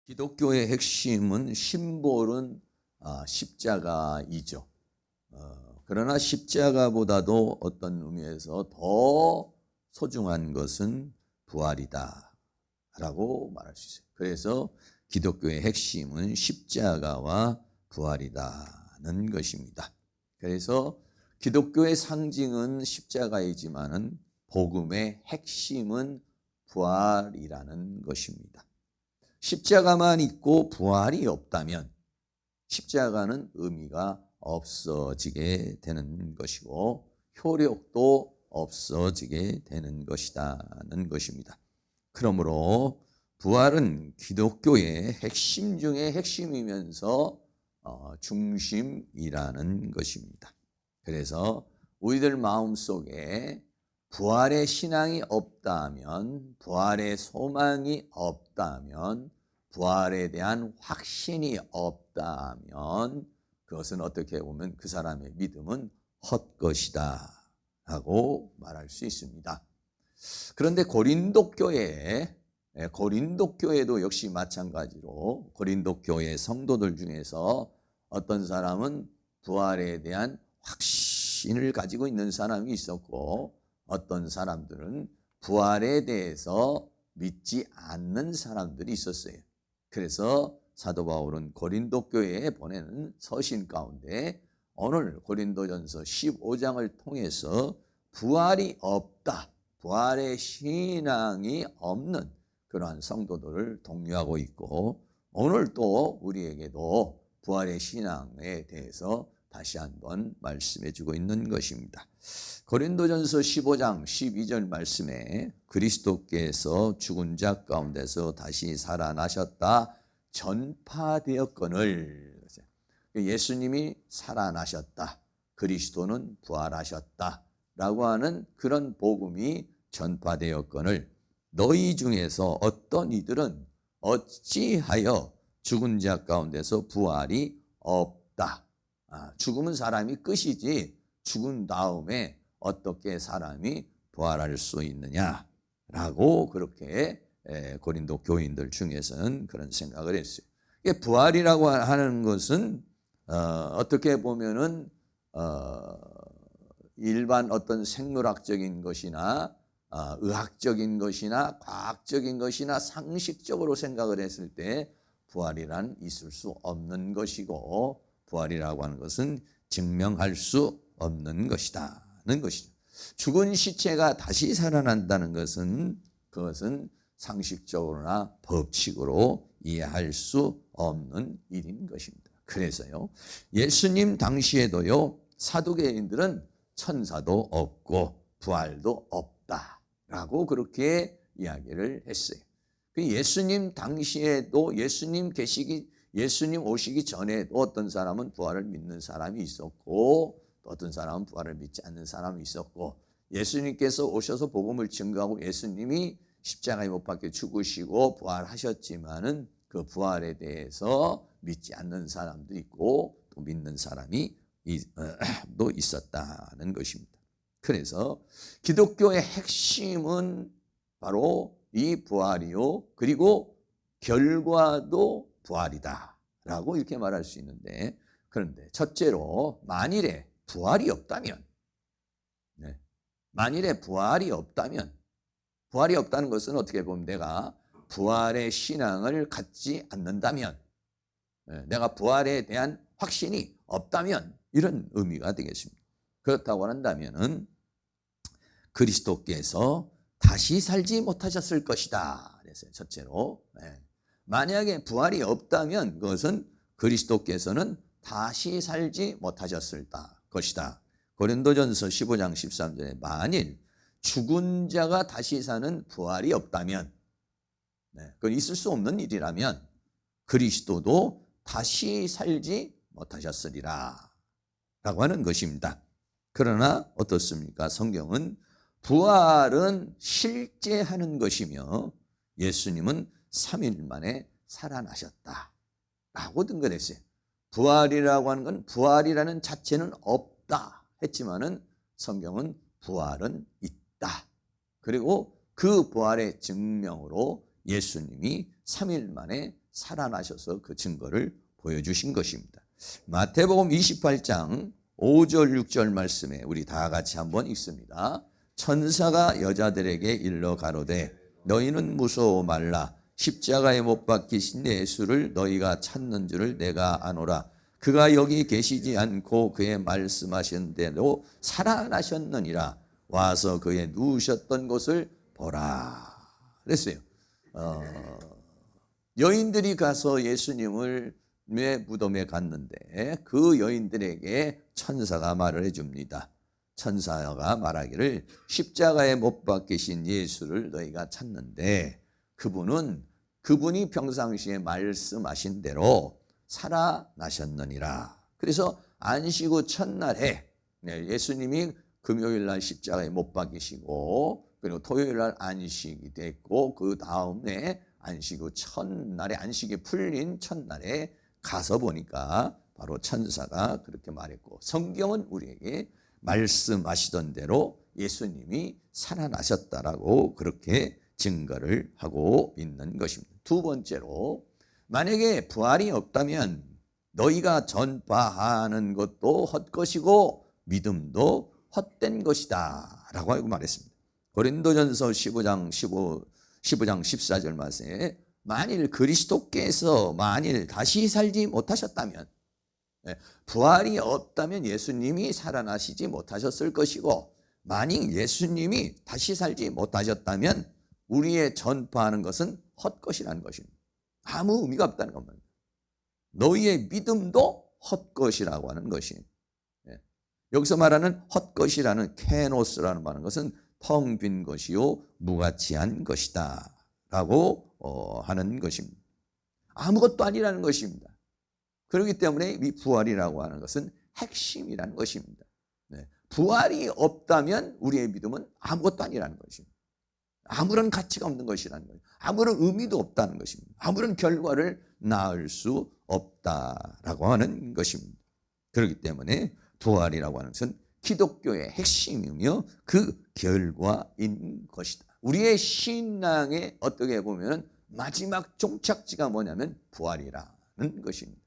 기독교의 핵심은 심볼은 십자가이죠. 그러나 십자가보다도 어떤 의미에서 더 소중한 것은 부활이다라고 말할 수 있어요. 그래서 기독교의 핵심은 십자가와 부활이다는 것입니다. 그래서 기독교의 상징은 십자가이지만은 복음의 핵심은 부활이라는 것입니다. 십자가만 있고 부활이 없다면 십자가는 의미가 없어지게 되는 것이고 효력도 없어지게 되는 것이라는 것입니다. 그러므로 부활은 기독교의 핵심 중에 핵심이면서 중심이라는 것입니다. 그래서 우리들 마음속에 부활의 신앙이 없다면, 부활의 소망이 없다면, 부활에 대한 확신이 없다면 그것은 어떻게 보면 그 사람의 믿음은 헛것이다 라고 말할 수 있습니다. 그런데 고린도 교회도 역시 마찬가지로 고린도 교회 성도들 중에서 어떤 사람은 부활에 대한 확신을 가지고 있는 사람이 있었고 어떤 사람들은 부활에 대해서 믿지 않는 사람들이 있었어요. 그래서 사도 바울은 고린도 교회에 보내는 서신 가운데 오늘 고린도전서 15장을 통해서 부활이 없다, 부활의 신앙이 없는 그러한 성도들을 독려하고 있고 오늘 또 우리에게도 부활의 신앙에 대해서 다시 한번 말씀해 주고 있는 것입니다. 고린도전서 15장 12절 말씀에 그리스도께서 죽은 자 가운데서 다시 살아나셨다 전파되었거늘, 예수님이 살아나셨다, 그리스도는 부활하셨다 라고 하는 그런 복음이 전파되었거늘 너희 중에서 어떤 이들은 어찌하여 죽은 자 가운데서 부활이 없다. 죽으면 사람이 끝이지 죽은 다음에 어떻게 사람이 부활할 수 있느냐라고 그렇게 고린도 교인들 중에서는 그런 생각을 했어요. 부활이라고 하는 것은 어떻게 보면은 일반 어떤 생물학적인 것이나 의학적인 것이나 과학적인 것이나 상식적으로 생각을 했을 때 부활이란 있을 수 없는 것이고 부활이라고 하는 것은 증명할 수 없는 것이다는 것이죠. 죽은 시체가 다시 살아난다는 것은 그것은 상식적으로나 법칙으로 이해할 수 없는 일인 것입니다. 그래서요, 예수님 당시에도요, 사두개인들은 천사도 없고 부활도 없다라고 그렇게 이야기를 했어요. 예수님 당시에도 예수님 오시기 전에도 어떤 사람은 부활을 믿는 사람이 있었고 또 어떤 사람은 부활을 믿지 않는 사람이 있었고 예수님께서 오셔서 복음을 증거하고 예수님이 십자가에 못 박혀 죽으시고 부활하셨지만은 그 부활에 대해서 믿지 않는 사람도 있고 또 믿는 사람이 또 있었다는 것입니다. 그래서 기독교의 핵심은 바로 이 부활이요, 그리고 결과도 부활이다 라고 이렇게 말할 수 있는데, 그런데 첫째로 만일에 부활이 없다면, 만일에 부활이 없다는 것은 어떻게 보면 내가 부활의 신앙을 갖지 않는다면, 내가 부활에 대한 확신이 없다면 이런 의미가 되겠습니다. 그렇다고 한다면은 그리스도께서 다시 살지 못하셨을 것이다 그랬어요. 첫째로, 만약에 부활이 없다면 그것은 그리스도께서는 다시 살지 못하셨을 것이다. 고린도전서 15장 13절에 만일 죽은 자가 다시 사는 부활이 없다면, 그건 있을 수 없는 일이라면 그리스도도 다시 살지 못하셨으리라 라고 하는 것입니다. 그러나 어떻습니까? 성경은 부활은 실제 하는 것이며 예수님은 3일 만에 살아나셨다 라고 등거했어요. 부활이라고 하는 건 부활이라는 자체는 없다 했지만은 성경은 부활은 있다. 그리고 그 부활의 증명으로 예수님이 3일 만에 살아나셔서 그 증거를 보여주신 것입니다. 마태복음 28장 5절 6절 말씀에 우리 다 같이 한번 읽습니다. 천사가 여자들에게 일러 가로되 너희는 무서워 말라. 십자가에 못 박히신 예수를 너희가 찾는 줄을 내가 아노라. 그가 여기 계시지 않고 그의 말씀하신 대로 살아나셨느니라. 와서 그의 누우셨던 곳을 보라. 그랬어요. 여인들이 가서 예수님을 무덤에 갔는데 그 여인들에게 천사가 말을 해줍니다. 천사가 말하기를 십자가에 못 박히신 예수를 너희가 찾는데 그분이 평상시에 말씀하신 대로 살아나셨느니라. 그래서 안식 후 첫날에 예수님이 금요일 날 십자가에 못 박히시고 그리고 토요일 날 안식이 됐고 그 다음에 안식 후 첫날에 안식이 풀린 첫날에 가서 보니까 바로 천사가 그렇게 말했고 성경은 우리에게 말씀하시던 대로 예수님이 살아나셨다라고 그렇게 증거를 하고 있는 것입니다. 두 번째로 만약에 부활이 없다면 너희가 전파하는 것도 헛것이고 믿음도 헛된 것이다 라고 하고 말했습니다. 고린도전서 15장 14절 말씀에 만일 그리스도께서 다시 살지 못하셨다면 부활이 없다면 예수님이 살아나시지 못하셨을 것이고 만일 예수님이 다시 살지 못하셨다면 우리의 전파하는 것은 헛것이라는 것입니다. 아무 의미가 없다는 겁니다. 너희의 믿음도 헛것이라고 하는 것이 여기서 말하는 헛것이라는 케노스라는 말하는 것은 텅 빈 것이요 무가치한 것이다 라고 하는 것입니다. 아무것도 아니라는 것입니다. 그렇기 때문에 이 부활이라고 하는 것은 핵심이라는 것입니다. 부활이 없다면 우리의 믿음은 아무것도 아니라는 것입니다. 아무런 가치가 없는 것이라는 거예요. 아무런 의미도 없다는 것입니다. 아무런 결과를 낳을 수 없다라고 하는 것입니다. 그렇기 때문에 부활이라고 하는 것은 기독교의 핵심이며 그 결과인 것이다. 우리의 신앙의 어떻게 보면 마지막 종착지가 뭐냐면 부활이라는 것입니다.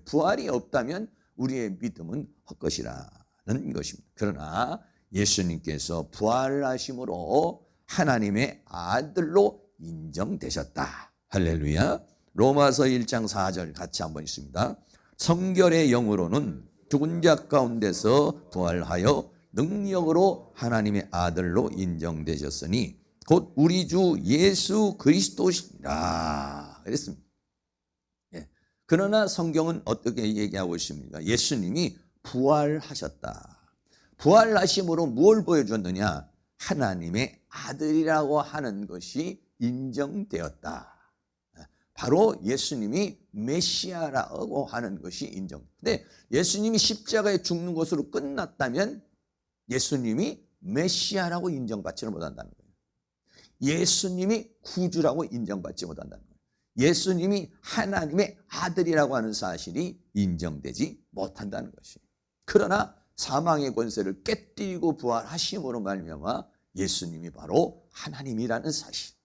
부활이 없다면 우리의 믿음은 헛것이라는 것입니다. 그러나 예수님께서 부활하심으로 하나님의 아들로 인정되셨다. 할렐루야. 로마서 1장 4절 같이 한번 있습니다. 성결의 영으로는 죽은 자 가운데서 부활하여 능력으로 하나님의 아들로 인정되셨으니 곧 우리 주 예수 그리스도시니라. 그랬습니다. 그러나 성경은 어떻게 얘기하고 있습니까? 예수님이 부활하셨다. 부활하심으로 뭘 보여줬느냐? 하나님의 아들이라고 하는 것이 인정되었다. 바로 예수님이 메시아라고 하는 것이 인정. 근데 예수님이 십자가에 죽는 것으로 끝났다면 예수님이 메시아라고 인정받지를 못한다는 거예요. 예수님이 구주라고 인정받지 못한다는 거예요. 예수님이 하나님의 아들이라고 하는 사실이 인정되지 못한다는 것이에요. 그러나 사망의 권세를 깨뜨리고 부활하심으로 말미암아 예수님이 바로 하나님이라는 사실,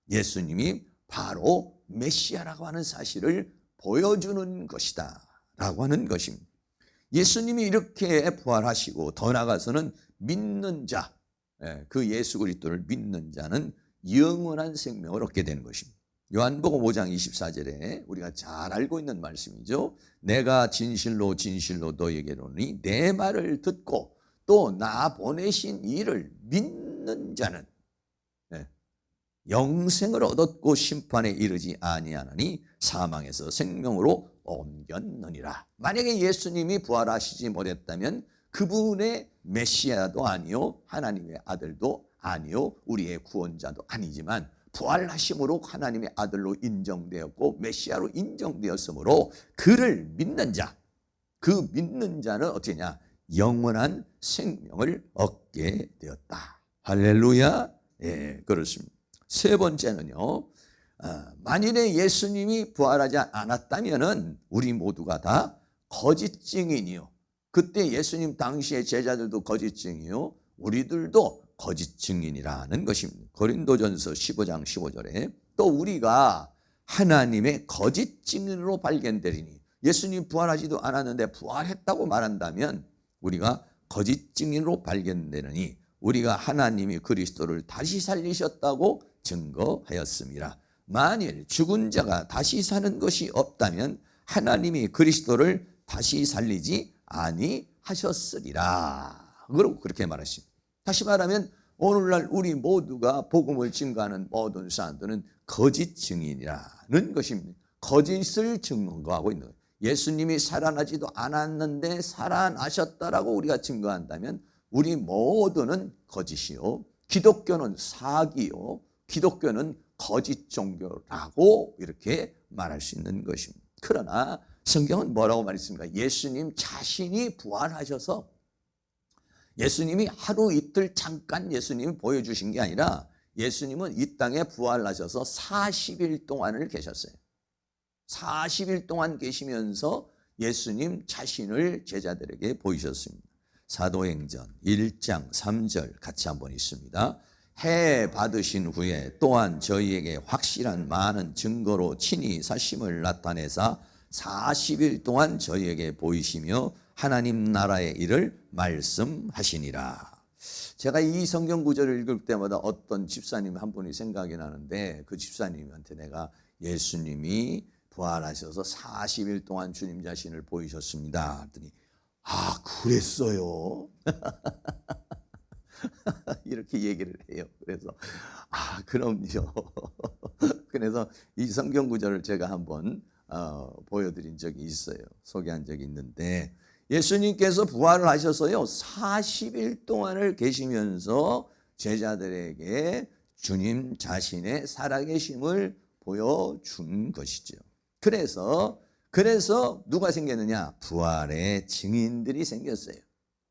예수님이 바로 메시아라고 하는 사실을 보여주는 것이다 라고 하는 것입니다. 예수님이 이렇게 부활하시고 더 나아가서는 믿는 자, 그 예수 그리스도를 믿는 자는 영원한 생명을 얻게 되는 것입니다. 요한복음 5장 24절에 우리가 잘 알고 있는 말씀이죠. 내가 진실로 진실로 너희에게 이르노니 내 말을 듣고 또 나 보내신 이를 믿는 자는 영생을 얻었고 심판에 이르지 아니하나니 사망에서 생명으로 옮겼느니라. 만약에 예수님이 부활하시지 못했다면 그분의 메시아도 아니요 하나님의 아들도 아니요 우리의 구원자도 아니지만 부활하심으로 하나님의 아들로 인정되었고 메시아로 인정되었으므로 그를 믿는 자, 그 믿는 자는 어떻게냐? 영원한 생명을 얻게 되었다. 할렐루야. 예, 그렇습니다. 세 번째는요, 만일에 예수님이 부활하지 않았다면은 우리 모두가 다 거짓 증인이요. 그때 예수님 당시의 제자들도 거짓 증인이요. 우리들도 거짓 증인이라는 것입니다. 고린도전서 15장 15절에 또 우리가 하나님의 거짓 증인으로 발견되리니, 예수님 부활하지도 않았는데 부활했다고 말한다면 우리가 거짓 증인으로 발견되느니 우리가 하나님이 그리스도를 다시 살리셨다고 증거하였습니다. 만일 죽은 자가 다시 사는 것이 없다면 하나님이 그리스도를 다시 살리지 아니하셨으리라. 그렇게 말하십니다. 다시 말하면 오늘날 우리 모두가 복음을 증거하는 모든 사람들은 거짓 증인이라는 것입니다. 거짓을 증거하고 있는 거예요. 예수님이 살아나지도 않았는데 살아나셨다라고 우리가 증거한다면 우리 모두는 거짓이요, 기독교는 사기요, 기독교는 거짓 종교라고 이렇게 말할 수 있는 것입니다. 그러나 성경은 뭐라고 말했습니까? 예수님 자신이 부활하셔서, 예수님이 하루 이틀 잠깐 예수님이 보여주신 게 아니라 예수님은 이 땅에 부활하셔서 40일 동안을 계셨어요. 40일 동안 계시면서 예수님 자신을 제자들에게 보이셨습니다. 사도행전 1장 3절 같이 한번 있습니다. 해 받으신 후에 또한 저희에게 확실한 많은 증거로 친히 사심을 나타내사 40일 동안 저희에게 보이시며 하나님 나라의 일을 말씀하시니라. 제가 이 성경 구절을 읽을 때마다 어떤 집사님 한 분이 생각이 나는데, 그 집사님한테 내가 예수님이 부활하셔서 40일 동안 주님 자신을 보이셨습니다 했더니, 아 그랬어요? 이렇게 얘기를 해요. 그래서 아 그럼요. 그래서 이 성경 구절을 제가 한번 보여드린 적이 있어요. 소개한 적이 있는데, 예수님께서 부활을 하셔서요 40일 동안을 계시면서 제자들에게 주님 자신의 살아계심을 보여준 것이죠. 그래서 누가 생겼느냐? 부활의 증인들이 생겼어요.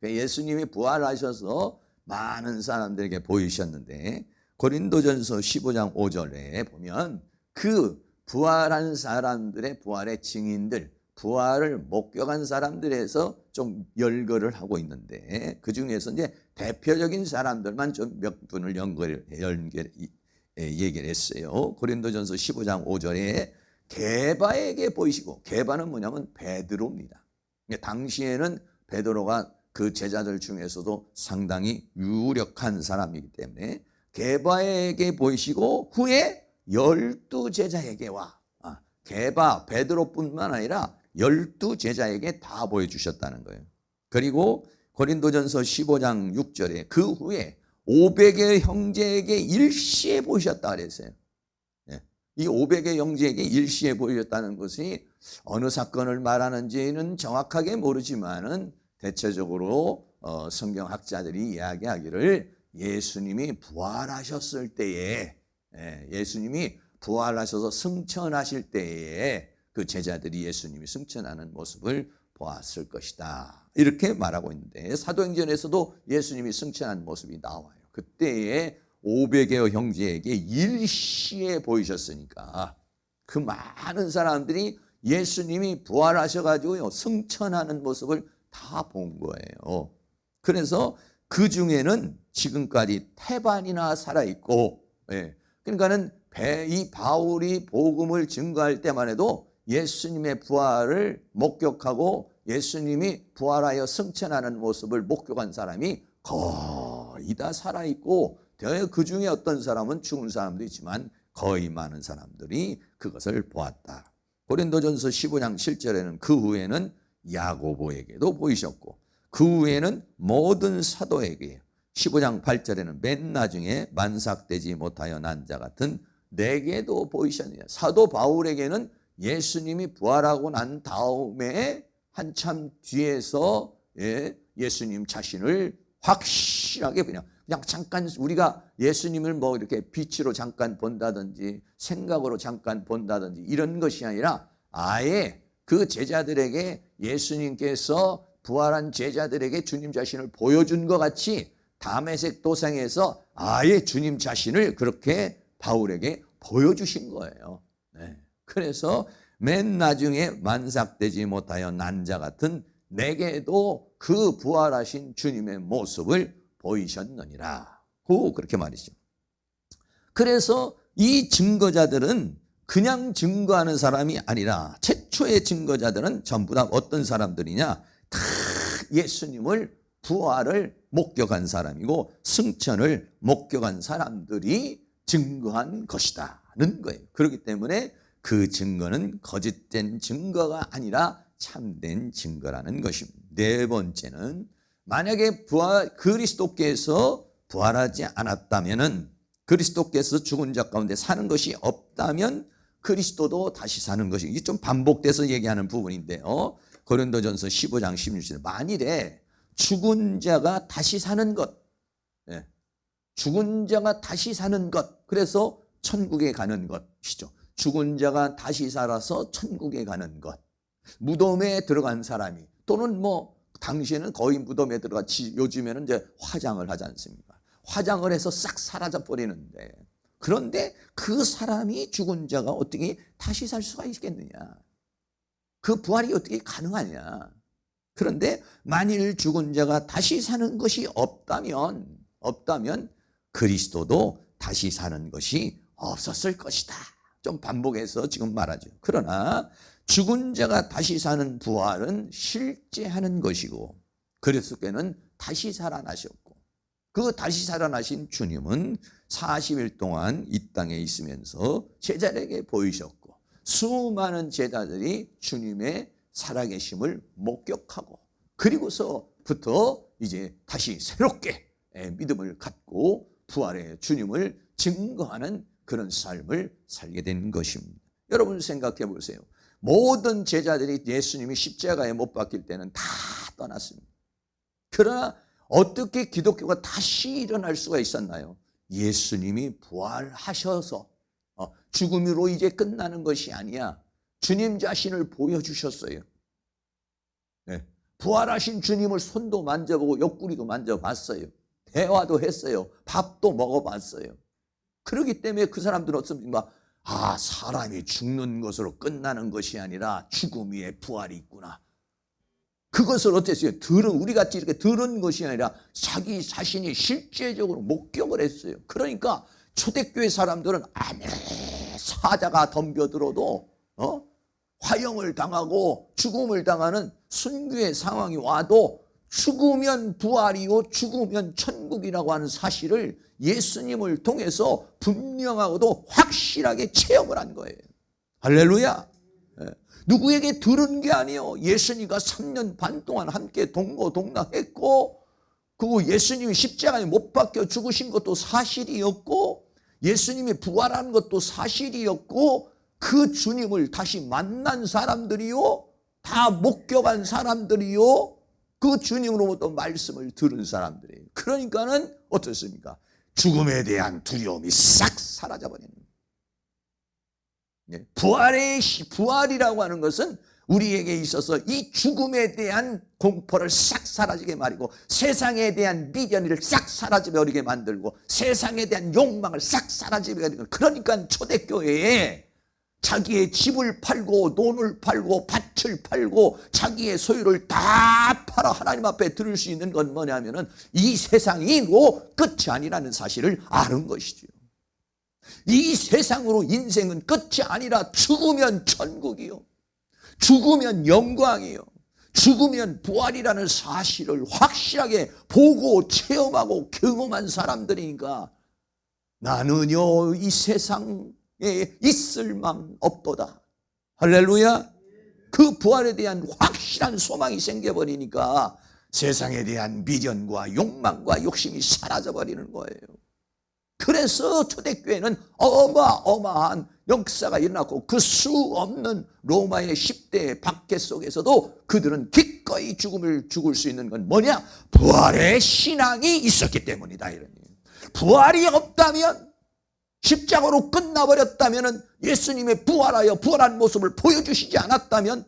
예수님이 부활하셔서 많은 사람들에게 보이셨는데, 고린도전서 15장 5절에 보면 그 부활한 사람들의 부활의 증인들, 부활을 목격한 사람들에서 좀 열거를 하고 있는데, 그 중에서 이제 대표적인 사람들만 좀 몇 분을 얘기를 했어요. 고린도전서 15장 5절에 게바에게 보이시고, 게바는 뭐냐면 베드로입니다. 당시에는 베드로가 그 제자들 중에서도 상당히 유력한 사람이기 때문에 게바에게 보이시고 후에 12제자에게 와. 게바, 베드로뿐만 아니라 12제자에게 다 보여주셨다는 거예요. 그리고 고린도전서 15장 6절에 그 후에 500의 형제에게 일시에 보이셨다 그랬어요. 이 500의 형제에게 일시에 보이셨다는 것이 어느 사건을 말하는지는 정확하게 모르지만은 대체적으로 성경학자들이 이야기하기를 예수님이 부활하셨을 때에, 예수님이 부활하셔서 승천하실 때에 그 제자들이 예수님이 승천하는 모습을 보았을 것이다, 이렇게 말하고 있는데, 사도행전에서도 예수님이 승천한 모습이 나와요. 그때에 500여 형제에게 일시에 보이셨으니까 그 많은 사람들이 예수님이 부활하셔가지고 승천하는 모습을 다 본 거예요. 그래서 그 중에는 지금까지 태반이나 살아있고, 그러니까는 이 바울이 복음을 증거할 때만 해도 예수님의 부활을 목격하고 예수님이 부활하여 승천하는 모습을 목격한 사람이 거의 다 살아있고, 그 중에 어떤 사람은 죽은 사람도 있지만 거의 많은 사람들이 그것을 보았다. 고린도전서 15장 7절에는 그 후에는 야고보에게도 보이셨고, 그 후에는 모든 사도에게, 15장 8절에는 맨 나중에 만삭되지 못하여 난 자 같은 내게도 보이셨느냐. 사도 바울에게는 예수님이 부활하고 난 다음에 한참 뒤에서 예수님 자신을 확실하게 그냥 잠깐 우리가 예수님을 뭐 이렇게 빛으로 잠깐 본다든지 생각으로 잠깐 본다든지 이런 것이 아니라 아예 그 제자들에게 예수님께서 부활한 제자들에게 주님 자신을 보여준 것 같이 다메섹 도상에서 아예 주님 자신을 그렇게 바울에게 보여주신 거예요. 그래서 맨 나중에 만삭되지 못하여 난 자 같은 내게도 그 부활하신 주님의 모습을 보이셨느니라. 그렇게 말이죠. 그래서 이 증거자들은 그냥 증거하는 사람이 아니라 최초의 증거자들은 전부 다 어떤 사람들이냐? 다 예수님을 부활을 목격한 사람이고 승천을 목격한 사람들이 증거한 것이다는 거예요. 그렇기 때문에 그 증거는 거짓된 증거가 아니라 참된 증거라는 것입니다. 네 번째는 만약에 그리스도께서 부활하지 않았다면은, 그리스도께서 죽은 자 가운데 사는 것이 없다면 그리스도도 다시 사는 것이, 이게 좀 반복돼서 얘기하는 부분인데요. 고린도전서 15장 16절, 만일에 죽은 자가 다시 사는 것, 죽은 자가 다시 사는 것, 그래서 천국에 가는 것이죠. 죽은 자가 다시 살아서 천국에 가는 것, 무덤에 들어간 사람이, 또는 당시에는 거의 무덤에 들어갔지, 요즘에는 이제 화장을 하지 않습니까? 화장을 해서 싹 사라져 버리는데, 그런데 그 사람이, 죽은 자가 어떻게 다시 살 수가 있겠느냐? 그 부활이 어떻게 가능하냐? 그런데 만일 죽은 자가 다시 사는 것이 없다면 그리스도도 다시 사는 것이 없었을 것이다. 좀 반복해서 지금 말하죠. 그러나 죽은 자가 다시 사는 부활은 실제하는 것이고, 그리스도께는 다시 살아나셨고, 그 다시 살아나신 주님은 40일 동안 이 땅에 있으면서 제자들에게 보이셨고, 수많은 제자들이 주님의 살아계심을 목격하고, 그리고서부터 이제 다시 새롭게 믿음을 갖고 부활의 주님을 증거하는 그런 삶을 살게 된 것입니다. 여러분 생각해 보세요. 모든 제자들이 예수님이 십자가에 못 박힐 때는 다 떠났습니다. 그러나 어떻게 기독교가 다시 일어날 수가 있었나요? 예수님이 부활하셔서 죽음으로 이제 끝나는 것이 아니야. 주님 자신을 보여주셨어요. 부활하신 주님을 손도 만져보고 옆구리도 만져봤어요. 대화도 했어요. 밥도 먹어봤어요. 그렇기 때문에 그 사람들은 어떻습니까? 사람이 죽는 것으로 끝나는 것이 아니라 죽음 위에 부활이 있구나. 그것을 어땠어요? 우리 같이 이렇게 들은 것이 아니라 자기 자신이 실제적으로 목격을 했어요. 그러니까 초대교회 사람들은 아무리 사자가 덤벼들어도 화형을 당하고 죽음을 당하는 순교의 상황이 와도 죽으면 부활이요 죽으면 천국이라고 하는 사실을 예수님을 통해서 분명하고도 확실하게 체험을 한 거예요. 할렐루야. 누구에게 들은 게 아니에요. 예수님과 3년 반 동안 함께 동고동락했고, 그리고 예수님이 십자가에 못 박혀 죽으신 것도 사실이었고, 예수님이 부활한 것도 사실이었고, 그 주님을 다시 만난 사람들이요, 다 목격한 사람들이요, 그 주님으로부터 말씀을 들은 사람들이에요. 그러니까는 어떻습니까? 죽음에 대한 두려움이 싹 사라져버리는 거예요. 부활이라고 하는 것은 우리에게 있어서 이 죽음에 대한 공포를 싹 사라지게 말이고, 세상에 대한 미련을 싹 사라져버리게 만들고, 세상에 대한 욕망을 싹 사라지게 만들고. 그러니까 초대교회에 자기의 집을 팔고 돈을 팔고 밭을 팔고 자기의 소유를 다 팔아 하나님 앞에 들을 수 있는 건 뭐냐면은 이 세상이로 끝이 아니라는 사실을 아는 것이죠. 이 세상으로 인생은 끝이 아니라 죽으면 천국이요, 죽으면 영광이요, 죽으면 부활이라는 사실을 확실하게 보고 체험하고 경험한 사람들이니까 나는요 이 세상에 있을 망 없도다. 할렐루야. 그 부활에 대한 확실한 소망이 생겨버리니까 세상에 대한 미련과 욕망과 욕심이 사라져버리는 거예요. 그래서 초대교회는 어마어마한 역사가 일어났고, 그 수 없는 로마의 10대 박해 속에서도 그들은 기꺼이 죽음을 죽을 수 있는 건 뭐냐? 부활의 신앙이 있었기 때문이다. 이런 부활이 없다면, 십자가로 끝나버렸다면, 예수님의 부활한 모습을 보여주시지 않았다면,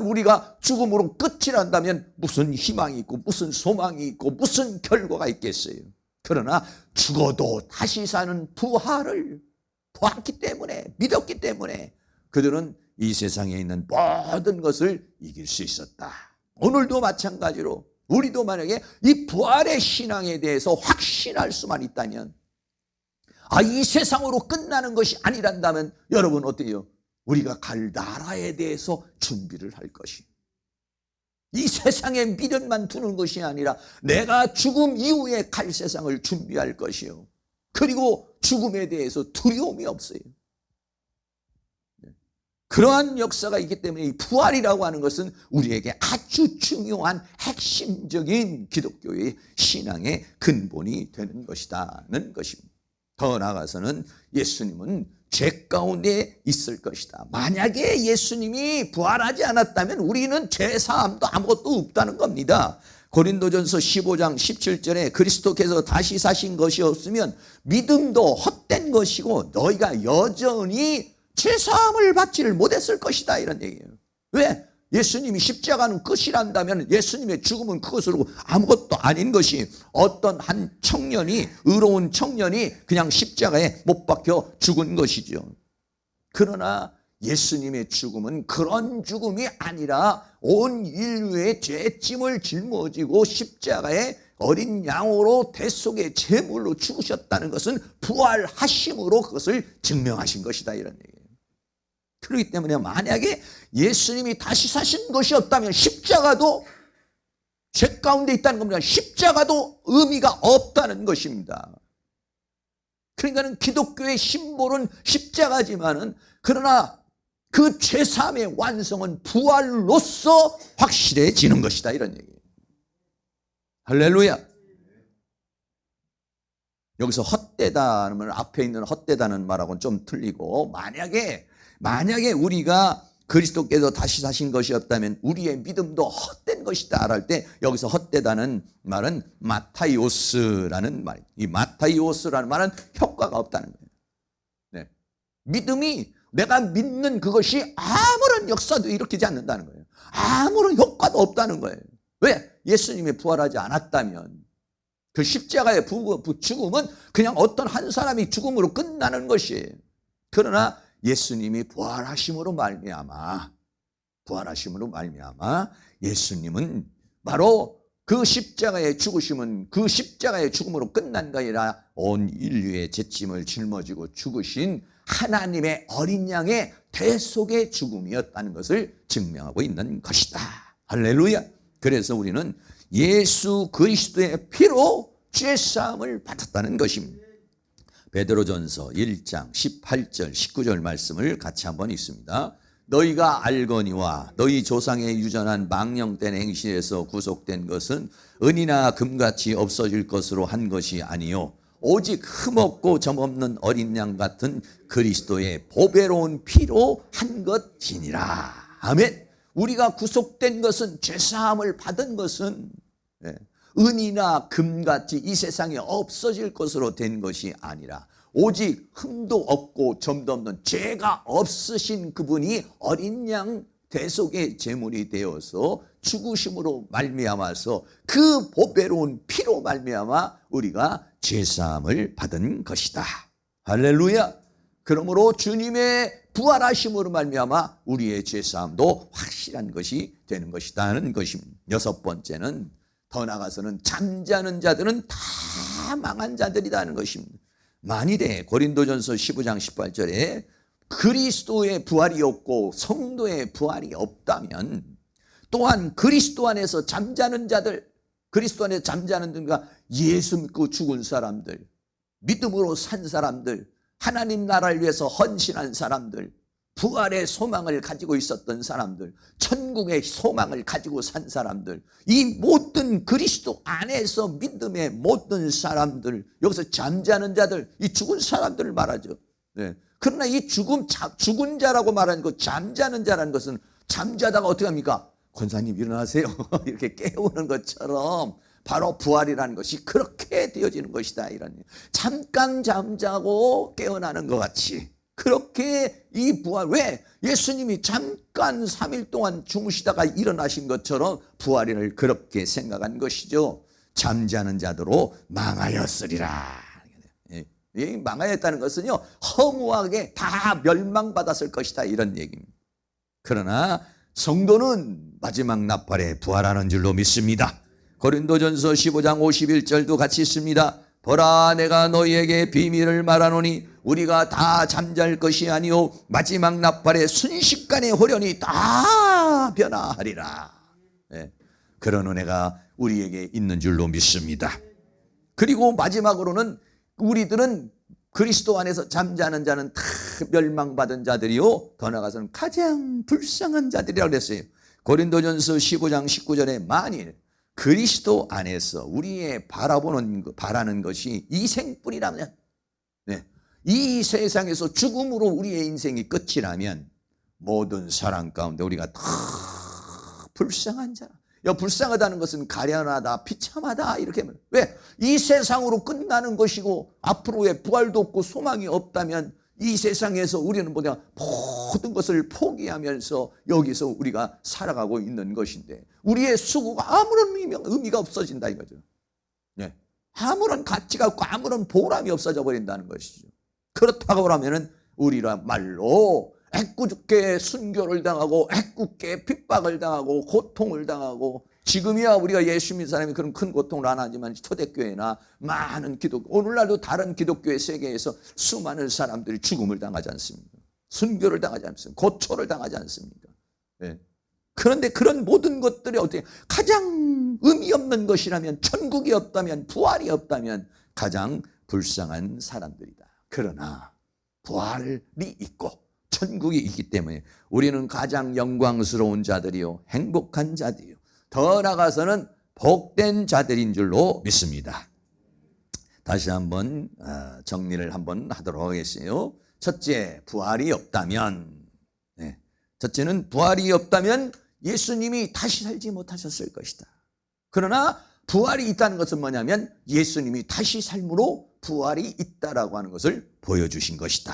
우리가 죽음으로 끝이 난다면 무슨 희망이 있고 무슨 소망이 있고 무슨 결과가 있겠어요. 그러나 죽어도 다시 사는 부활을 보았기 때문에, 믿었기 때문에 그들은 이 세상에 있는 모든 것을 이길 수 있었다. 오늘도 마찬가지로 우리도 만약에 이 부활의 신앙에 대해서 확신할 수만 있다면, 이 세상으로 끝나는 것이 아니란다면 여러분 어때요? 우리가 갈 나라에 대해서 준비를 할 것이. 이 세상에 미련만 두는 것이 아니라 내가 죽음 이후에 갈 세상을 준비할 것이요. 그리고 죽음에 대해서 두려움이 없어요. 그러한 역사가 있기 때문에 이 부활이라고 하는 것은 우리에게 아주 중요한 핵심적인 기독교의 신앙의 근본이 되는 것이다는 것입니다. 더 나아가서는 예수님은 죄 가운데 있을 것이다. 만약에 예수님이 부활하지 않았다면 우리는 죄사함도 아무것도 없다는 겁니다. 고린도전서 15장 17절에 그리스도께서 다시 사신 것이 없으면 믿음도 헛된 것이고 너희가 여전히 죄사함을 받지를 못했을 것이다, 이런 얘기예요. 왜? 예수님이 십자가는 끝이란다면 예수님의 죽음은 그것으로 아무것도 아닌 것이, 어떤 한 청년이, 의로운 청년이 그냥 십자가에 못 박혀 죽은 것이죠. 그러나 예수님의 죽음은 그런 죽음이 아니라 온 인류의 죄짐을 짊어지고 십자가에 어린 양으로 대속의 제물로 죽으셨다는 것은 부활하심으로 그것을 증명하신 것이다, 이런 얘기예요. 그렇기 때문에 만약에 예수님이 다시 사신 것이 없다면 십자가도 죄 가운데 있다는 겁니다. 십자가도 의미가 없다는 것입니다. 그러니까 기독교의 심볼은 십자가지만은, 그러나 그 죄사함의 완성은 부활로서 확실해지는 것이다, 이런 얘기예요. 할렐루야. 여기서 헛되다는 앞에 있는 헛되다는 말하고는 좀 틀리고, 만약에 우리가 그리스도께서 다시 사신 것이 없다면 우리의 믿음도 헛된 것이다 할 때, 여기서 헛되다는 말은 마타이오스라는 말. 이 마타이오스라는 말은 효과가 없다는 거예요. 네. 믿음이, 내가 믿는 그것이 아무런 역사도 일으키지 않는다는 거예요. 아무런 효과도 없다는 거예요. 왜? 예수님이 부활하지 않았다면 그 십자가의 죽음은 그냥 어떤 한 사람이 죽음으로 끝나는 것이에요. 그러나 예수님이 부활하심으로 말미암아 예수님은 바로 그 십자가의 죽으심은 그 십자가의 죽음으로 끝난 게 아니라 온 인류의 죄짐을 짊어지고 죽으신 하나님의 어린 양의 대속의 죽음이었다는 것을 증명하고 있는 것이다. 할렐루야. 그래서 우리는 예수 그리스도의 피로 죄사함을 받았다는 것입니다. 베드로전서 1장 18절 19절 말씀을 같이 한번 읽습니다. 너희가 알거니와 너희 조상의 유전한 망령된 행실에서 구속된 것은 은이나 금같이 없어질 것으로 한 것이 아니요 오직 흠없고 점없는 어린 양 같은 그리스도의 보배로운 피로 한 것이니라. 아멘. 우리가 구속된 것은, 죄사함을 받은 것은 은이나 금같이 이 세상에 없어질 것으로 된 것이 아니라 오직 흠도 없고 점도 없는 죄가 없으신 그분이 어린 양 대속의 제물이 되어서 죽으심으로 말미암아서 그 보배로운 피로 말미암아 우리가 죄사함을 받은 것이다. 할렐루야. 그러므로 주님의 부활하심으로 말미암아 우리의 죄사함도 확실한 것이 되는 것이다는 것입니다. 여섯 번째는, 더 나아가서는 잠자는 자들은 다 망한 자들이라는 것입니다. 만일에 고린도전서 15장 18절에 그리스도의 부활이 없고 성도의 부활이 없다면, 또한 그리스도 안에서 잠자는 자들, 그리스도 안에 잠자는 자가 예수 믿고 죽은 사람들, 믿음으로 산 사람들, 하나님 나라를 위해서 헌신한 사람들, 부활의 소망을 가지고 있었던 사람들, 천국의 소망을 가지고 산 사람들, 이 모든 그리스도 안에서 믿음의 모든 사람들, 여기서 잠자는 자들, 이 죽은 사람들을 말하죠. 네. 그러나 이 죽은 자라고 말하는 것, 잠자는 자라는 것은, 잠자다가 어떻게 합니까? 권사님 일어나세요. 이렇게 깨우는 것처럼 바로 부활이라는 것이 그렇게 되어지는 것이다. 이런, 잠깐 잠자고 깨어나는 것 같이 그렇게 이 부활, 왜? 예수님이 잠깐 3일 동안 주무시다가 일어나신 것처럼 부활을 그렇게 생각한 것이죠. 잠자는 자도로 망하였으리라. 이 망하였다는 것은요, 허무하게 다 멸망받았을 것이다, 이런 얘기입니다. 그러나 성도는 마지막 나팔에 부활하는 줄로 믿습니다. 고린도전서 15장 51절도 같이 있습니다. 보라, 내가 너희에게 비밀을 말하노니 우리가 다 잠잘 것이 아니요 마지막 나팔에 순식간에 호련히 다 변화하리라. 그런 은혜가 우리에게 있는 줄로 믿습니다. 그리고 마지막으로는 우리들은 그리스도 안에서 잠자는 자는 다 멸망받은 자들이요, 더 나아가서는 가장 불쌍한 자들이라고 그랬어요. 고린도전서 15장 19절에 만일 그리스도 안에서 우리의 바라는 것이 이 생뿐이라면, 이 세상에서 죽음으로 우리의 인생이 끝이라면 모든 사람 가운데 우리가 다 불쌍한 자라. 불쌍하다는 것은 가련하다, 비참하다 이렇게 말해요. 왜? 이 세상으로 끝나는 것이고 앞으로의 부활도 없고 소망이 없다면 이 세상에서 우리는 모든 것을 포기하면서 여기서 우리가 살아가고 있는 것인데 우리의 수고가 아무런 의미가 없어진다 이거죠. 아무런 가치가 없고 아무런 보람이 없어져 버린다는 것이죠. 그렇다고 하면은 우리라말로 애꿎게 순교를 당하고 애꿎게 핍박을 당하고 고통을 당하고, 지금이야 우리가 예수 믿는 사람이 그런 큰 고통을 안 하지만 초대교회나 많은 오늘날도 다른 기독교의 세계에서 수많은 사람들이 죽음을 당하지 않습니까? 순교를 당하지 않습니까? 고초를 당하지 않습니까? 그런데 그런 모든 것들이 어떻게 가장 의미 없는 것이라면, 천국이 없다면, 부활이 없다면 가장 불쌍한 사람들이다. 그러나 부활이 있고 천국이 있기 때문에 우리는 가장 영광스러운 자들이요, 행복한 자들이요, 더 나아가서는 복된 자들인 줄로 믿습니다. 다시 한번 정리를 한번 하도록 하겠어요. 첫째, 부활이 없다면, 첫째는 부활이 없다면 예수님이 다시 살지 못하셨을 것이다. 그러나 부활이 있다는 것은 뭐냐면 예수님이 다시 삶으로 부활이 있다라고 하는 것을 보여주신 것이다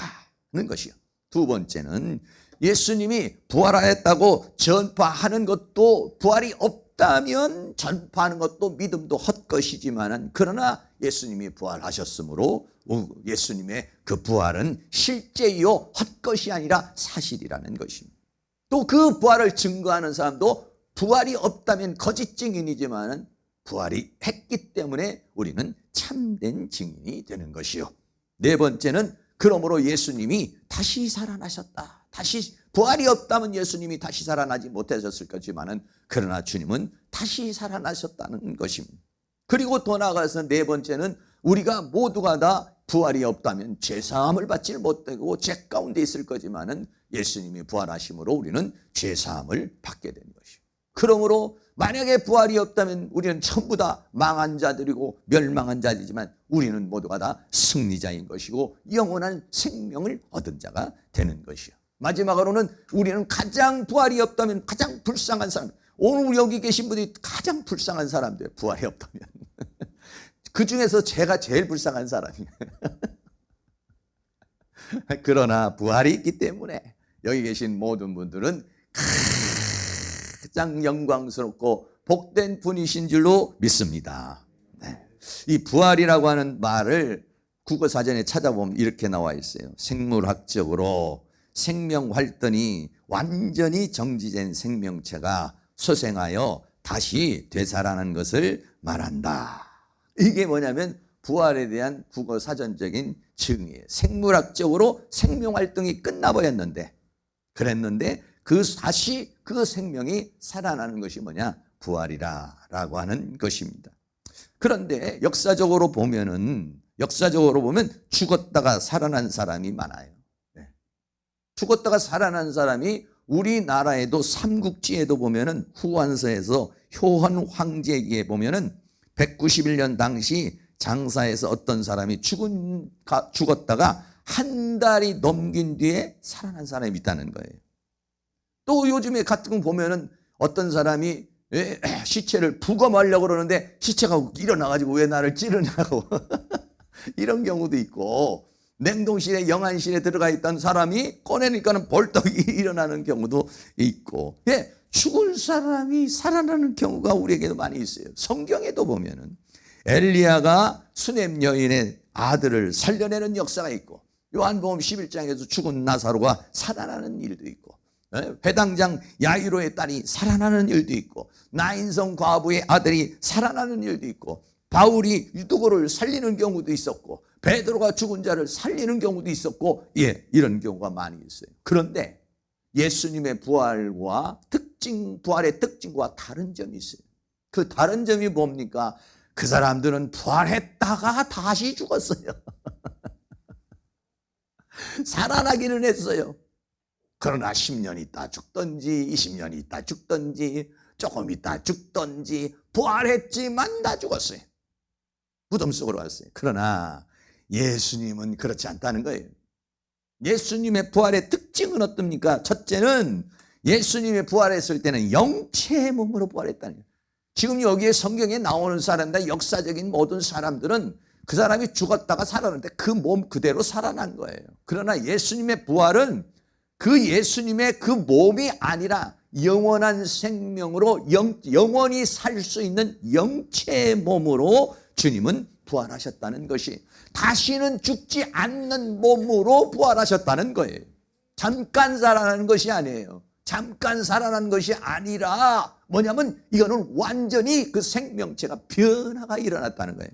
하는 것이요. 두 번째는 예수님이 부활하였다고 전파하는 것도, 부활이 없다면 전파하는 것도 믿음도 헛것이지만, 그러나 예수님이 부활하셨으므로 예수님의 그 부활은 실제요 헛것이 아니라 사실이라는 것입니다. 또 그 부활을 증거하는 사람도 부활이 없다면 거짓 증인이지만 부활이 했기 때문에 우리는 참된 증인이 되는 것이요. 네 번째는 그러므로 예수님이 다시 살아나셨다. 부활이 없다면 예수님이 다시 살아나지 못하셨을 거지만은, 그러나 주님은 다시 살아나셨다는 것입니다. 그리고 더 나아가서 네 번째는 우리가 모두가 다 부활이 없다면 죄사함을 받지 못하고 죄 가운데 있을 거지만은 예수님이 부활하심으로 우리는 죄사함을 받게 되는 것이요. 그러므로 만약에 부활이 없다면 우리는 전부 다 망한 자들이고 멸망한 자들이지만 우리는 모두가 다 승리자인 것이고 영원한 생명을 얻은 자가 되는 것이요. 마지막으로는 우리는 가장 부활이 없다면 가장 불쌍한 사람, 오늘 여기 계신 분이 가장 불쌍한 사람들, 부활이 없다면 그 중에서 제가 제일 불쌍한 사람이에요. 그러나 부활이 있기 때문에 여기 계신 모든 분들은 가장 영광스럽고 복된 분이신 줄로 믿습니다. 이 부활이라고 하는 말을 국어사전에 찾아보면 이렇게 나와 있어요. 생물학적으로 생명 활동이 완전히 정지된 생명체가 소생하여 다시 되살아나는 것을 말한다. 이게 뭐냐면 부활에 대한 국어사전적인 증의예요. 생물학적으로 생명 활동이 끝나버렸는데, 그랬는데 다시 그 생명이 살아나는 것이 뭐냐? 부활이라고 하는 것입니다. 그런데 역사적으로 보면 죽었다가 살아난 사람이 많아요. 죽었다가 살아난 사람이 우리나라에도 삼국지에도 보면은 후한서에서 효헌 황제기에 보면은 191년 당시 장사에서 어떤 사람이 죽었다가 한 달이 넘긴 뒤에 살아난 사람이 있다는 거예요. 또 요즘에 같은 거 보면은 어떤 사람이 시체를 부검하려고 그러는데 시체가 일어나가지고 왜 나를 찌르냐고 이런 경우도 있고, 냉동실에 영안실에 들어가 있던 사람이 꺼내니까는 벌떡 일어나는 경우도 있고, 죽은 사람이 살아나는 경우가 우리에게도 많이 있어요. 성경에도 보면은 엘리야가 수넴 여인의 아들을 살려내는 역사가 있고, 요한복음 11장에서 죽은 나사로가 살아나는 일도 있고, 회당장 야이로의 딸이 살아나는 일도 있고, 나인성 과부의 아들이 살아나는 일도 있고, 바울이 누구를 살리는 경우도 있었고 베드로가 죽은 자를 살리는 경우도 있었고 이런 경우가 많이 있어요. 그런데 예수님의 부활과 부활의 특징과 다른 점이 있어요. 그 다른 점이 뭡니까? 그 사람들은 부활했다가 다시 죽었어요. 살아나기는 했어요. 그러나 10년 있다 죽던지 20년 있다 죽던지 조금 있다 죽던지 부활했지만 다 죽었어요. 무덤 속으로 갔어요. 그러나 예수님은 그렇지 않다는 거예요. 예수님의 부활의 특징은 어떻습니까? 첫째는 예수님의 부활했을 때는 영체의 몸으로 부활했다는 거예요. 지금 여기에 성경에 나오는 사람들, 역사적인 모든 사람들은 그 사람이 죽었다가 살아났는데 그 몸 그대로 살아난 거예요. 그러나 예수님의 부활은 그 예수님의 그 몸이 아니라 영원한 생명으로 영원히 살 수 있는 영체의 몸으로 주님은 부활하셨다는 것이, 다시는 죽지 않는 몸으로 부활하셨다는 거예요. 잠깐 살아나는 것이 아니에요. 잠깐 살아난 것이 아니라 뭐냐면 이거는 완전히 그 생명체가 변화가 일어났다는 거예요.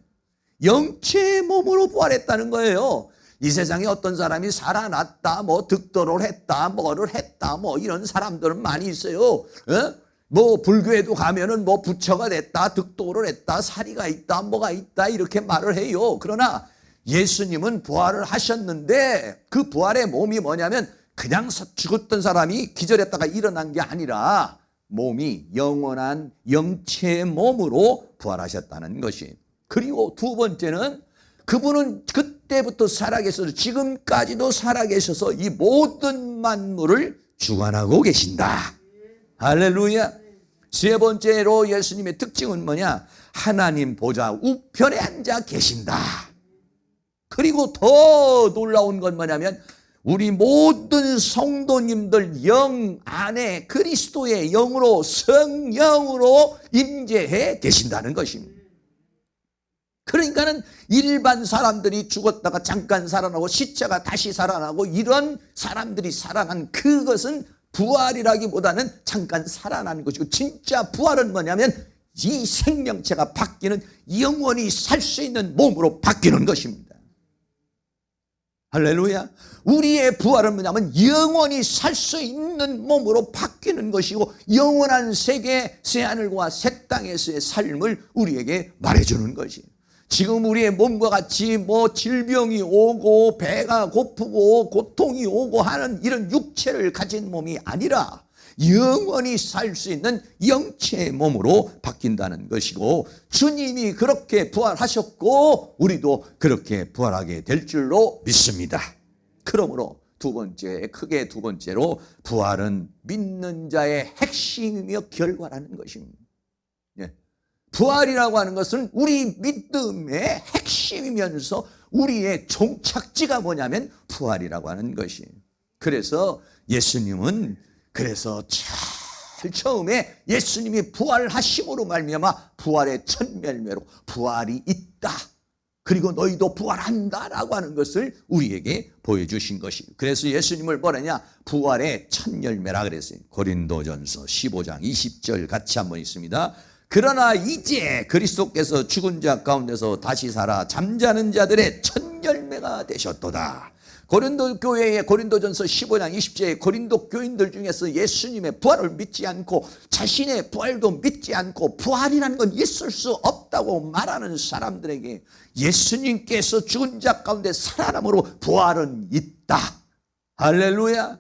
영체의 몸으로 부활했다는 거예요. 이 세상에 어떤 사람이 살아났다, 뭐 득도를 했다, 뭐를 했다, 뭐 이런 사람들은 많이 있어요. 뭐 불교에도 가면은 뭐 부처가 됐다, 득도를 했다, 사리가 있다, 뭐가 있다 이렇게 말을 해요. 그러나 예수님은 부활을 하셨는데 그 부활의 몸이 뭐냐면 그냥 죽었던 사람이 기절했다가 일어난 게 아니라 몸이 영원한 영체의 몸으로 부활하셨다는 것이. 그리고 두 번째는 그분은 그때부터 살아계셔서 지금까지도 살아계셔서 이 모든 만물을 주관하고 계신다. 할렐루야. 세 번째로 예수님의 특징은 뭐냐? 하나님 보좌 우편에 앉아 계신다. 그리고 더 놀라운 건 뭐냐면 우리 모든 성도님들 영 안에 그리스도의 영으로, 성령으로 임재해 계신다는 것입니다. 그러니까는 일반 사람들이 죽었다가 잠깐 살아나고 시체가 다시 살아나고 이런 사람들이 살아난 그것은 부활이라기보다는 잠깐 살아난 것이고, 진짜 부활은 뭐냐면 이 생명체가 바뀌는, 영원히 살 수 있는 몸으로 바뀌는 것입니다. 할렐루야. 우리의 부활은 뭐냐면 영원히 살 수 있는 몸으로 바뀌는 것이고, 영원한 세계, 새하늘과 새 땅에서의 삶을 우리에게 말해주는 것이에요. 지금 우리의 몸과 같이 뭐 질병이 오고 배가 고프고 고통이 오고 하는 이런 육체를 가진 몸이 아니라 영원히 살 수 있는 영체의 몸으로 바뀐다는 것이고, 주님이 그렇게 부활하셨고 우리도 그렇게 부활하게 될 줄로 믿습니다. 그러므로 크게 두 번째로 부활은 믿는 자의 핵심이며 결과라는 것입니다. 부활이라고 하는 것은 우리 믿음의 핵심이면서 우리의 종착지가 뭐냐면 부활이라고 하는 것이에요. 그래서 예수님은 제일 처음에 예수님이 부활하심으로 말미암아 부활의 첫 열매로 부활이 있다, 그리고 너희도 부활한다라고 하는 것을 우리에게 보여주신 것이에요. 그래서 예수님을 뭐라냐? 부활의 첫 열매라 그랬어요. 고린도전서 15장 20절 같이 한번 있습니다. 그러나 이제 그리스도께서 죽은 자 가운데서 다시 살아 잠자는 자들의 첫 열매가 되셨도다. 고린도 교회의 고린도전서 15장 20절에 고린도 교인들 중에서 예수님의 부활을 믿지 않고 자신의 부활도 믿지 않고 부활이라는 건 있을 수 없다고 말하는 사람들에게 예수님께서 죽은 자 가운데 살아남으로 부활은 있다. 할렐루야.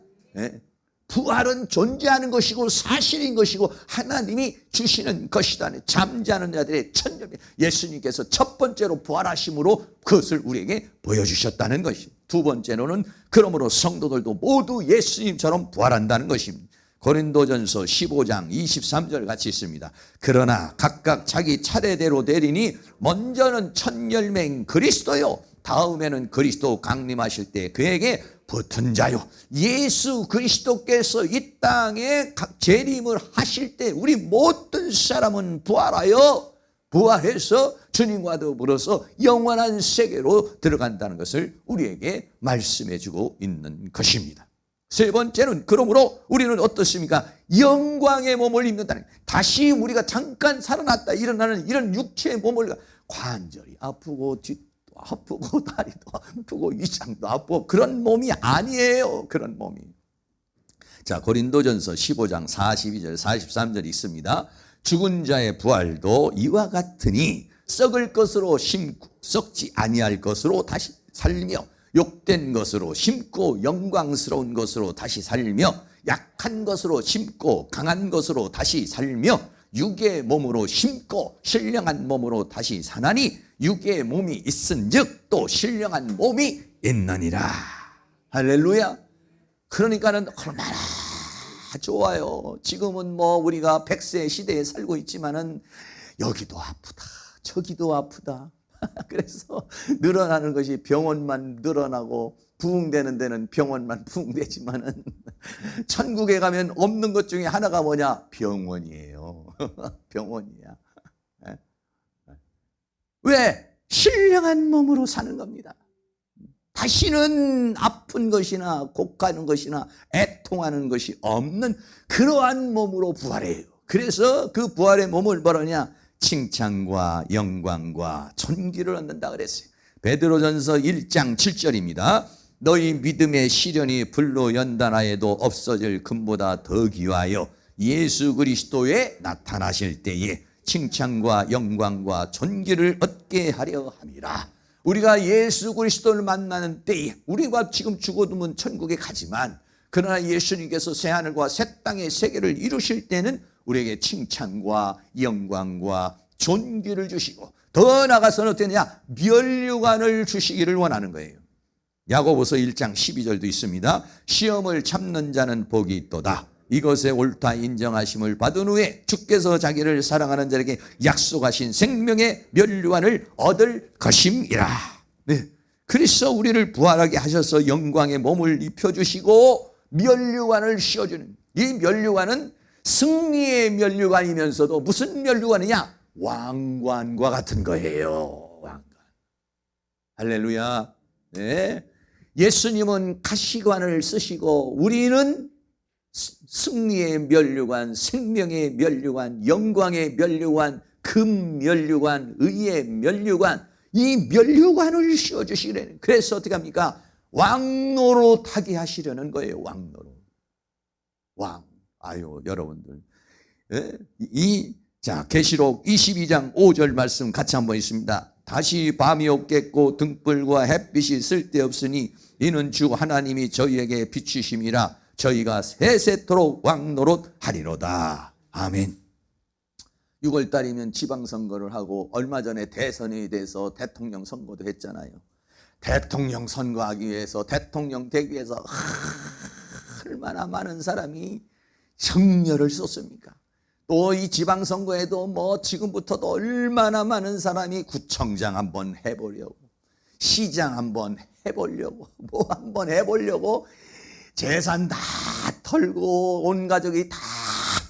부활은 존재하는 것이고 사실인 것이고 하나님이 주시는 것이다. 잠자는 자들의 첫 열매, 예수님께서 첫 번째로 부활하심으로 그것을 우리에게 보여주셨다는 것입니다. 두 번째로는 그러므로 성도들도 모두 예수님처럼 부활한다는 것입니다. 고린도전서 15장 23절 같이 있습니다. 그러나 각각 자기 차례대로 되리니 먼저는 첫 열매인 그리스도요, 다음에는 그리스도 강림하실 때 그에게 붙은 자요. 예수 그리스도께서 이 땅에 재림을 하실 때 우리 모든 사람은 부활해서 주님과 더불어서 영원한 세계로 들어간다는 것을 우리에게 말씀해 주고 있는 것입니다. 세 번째는 그러므로 우리는 어떻습니까? 영광의 몸을 입는다는, 다시 우리가 잠깐 살아났다 일어나는 이런 육체의 몸을 관절이 아프고 뒤도 아프고 다리도 아프고 위장도 아프고 그런 몸이 아니에요. 그런 몸이. 자, 고린도전서 15장 42절 43절 있습니다. 죽은 자의 부활도 이와 같으니 썩을 것으로 심고 썩지 아니할 것으로 다시 살며 욕된 것으로 심고 영광스러운 것으로 다시 살며 약한 것으로 심고 강한 것으로 다시 살며 육의 몸으로 심고 신령한 몸으로 다시 사나니 육의 몸이 있은즉 또 신령한 몸이 있느니라. 할렐루야. 그러니까는 얼마나 좋아요. 지금은 뭐 우리가 100세 시대에 살고 있지만은 여기도 아프다 저기도 아프다. 그래서 늘어나는 것이 병원만 늘어나고 부흥되는 데는 병원만 부흥되지만은 천국에 가면 없는 것 중에 하나가 뭐냐? 병원이에요. 병원이야. 왜? 신령한 몸으로 사는 겁니다. 다시는 아픈 것이나 곡하는 것이나 애통하는 것이 없는 그러한 몸으로 부활해요. 그래서 그 부활의 몸을 뭐라냐? 칭찬과 영광과 존귀를 얻는다 그랬어요. 베드로전서 1장 7절입니다. 너희 믿음의 시련이 불로 연단하여도 없어질 금보다 더 귀하여 예수 그리스도에 나타나실 때에 칭찬과 영광과 존귀를 얻게 하려 함이라. 우리가 예수 그리스도를 만나는 때에 우리가 지금 죽어두면 천국에 가지만 그러나 예수님께서 새하늘과 새 땅의 세계를 이루실 때는 우리에게 칭찬과 영광과 존귀를 주시고 더 나아가서는 어떠냐? 면류관을 주시기를 원하는 거예요. 야고보서 1장 12절도 있습니다. 시험을 참는 자는 복이 있도다. 이것에 옳다 인정하심을 받은 후에 주께서 자기를 사랑하는 자에게 약속하신 생명의 면류관을 얻을 것임이라. 네. 그래서 우리를 부활하게 하셔서 영광의 몸을 입혀주시고 면류관을 씌워주는, 이 면류관은 승리의 면류관이면서도 무슨 면류관이냐? 왕관과 같은 거예요. 왕관. 할렐루야. 네. 예수님은 가시관을 쓰시고 우리는 승리의 면류관, 생명의 면류관, 영광의 면류관, 금 면류관, 의의 면류관, 이 면류관을 씌워주시려는. 그래서 어떻게 합니까? 왕노로 타게 하시려는 거예요. 왕노로. 왕. 아유, 여러분들. 자, 계시록 22장 5절 말씀 같이 한번 있습니다. 다시 밤이 없겠고 등불과 햇빛이 쓸데없으니 이는 주 하나님이 저희에게 비추심이라. 저희가 세세토록 왕노릇 하리로다. 아멘. 6월달이면 지방선거를 하고 얼마 전에 대선이 돼서 대통령 선거도 했잖아요. 대통령 선거하기 위해서, 대통령 되기 위해서 얼마나 많은 사람이 정열을 쏟습니까? 또 이 지방선거에도 뭐 지금부터도 얼마나 많은 사람이 구청장 한번 해보려고, 시장 한번 해보려고, 뭐 한번 해보려고 재산 다 털고 온 가족이 다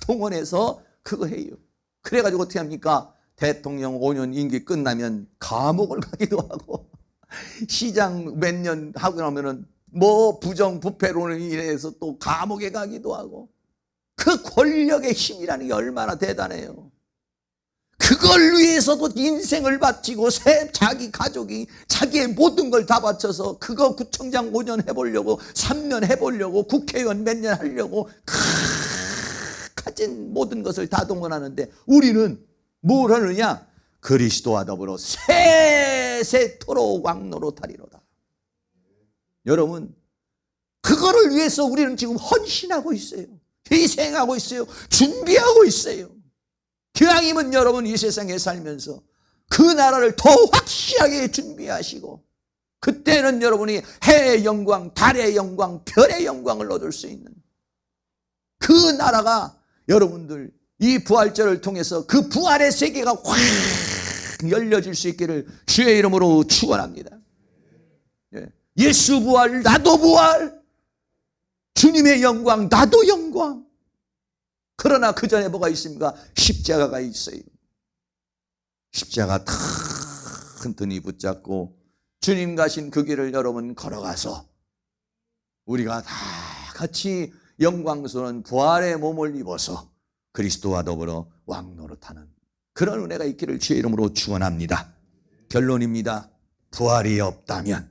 동원해서 그거 해요. 그래가지고 어떻게 합니까? 대통령 5년 임기 끝나면 감옥을 가기도 하고 시장 몇 년 하고 나면은 뭐 부정부패로 인해서 또 감옥에 가기도 하고. 그 권력의 힘이라는 게 얼마나 대단해요. 그걸 위해서도 인생을 바치고 자기 가족이 자기의 모든 걸 다 바쳐서 그거 구청장 5년 해보려고, 3년 해보려고, 국회의원 몇 년 하려고 가진 모든 것을 다 동원하는데 우리는 뭘 하느냐? 그리스도와 더불어 세세토록 왕노릇하리로다. 여러분, 그거를 위해서 우리는 지금 헌신하고 있어요. 희생하고 있어요. 준비하고 있어요. 기왕이면 여러분 이 세상에 살면서 그 나라를 더 확실하게 준비하시고 그때는 여러분이 해의 영광, 달의 영광, 별의 영광을 얻을 수 있는 그 나라가 여러분들 이 부활절을 통해서 그 부활의 세계가 확 열려질 수 있기를 주의 이름으로 축원합니다. 예수 부활, 나도 부활, 주님의 영광, 나도 영광. 그러나 그 전에 뭐가 있습니까? 십자가가 있어요. 십자가 튼튼히 붙잡고 주님 가신 그 길을 여러분 걸어가서 우리가 다 같이 영광스러운 부활의 몸을 입어서 그리스도와 더불어 왕노릇하는 그런 은혜가 있기를 주의 이름으로 축원합니다. 결론입니다. 부활이 없다면,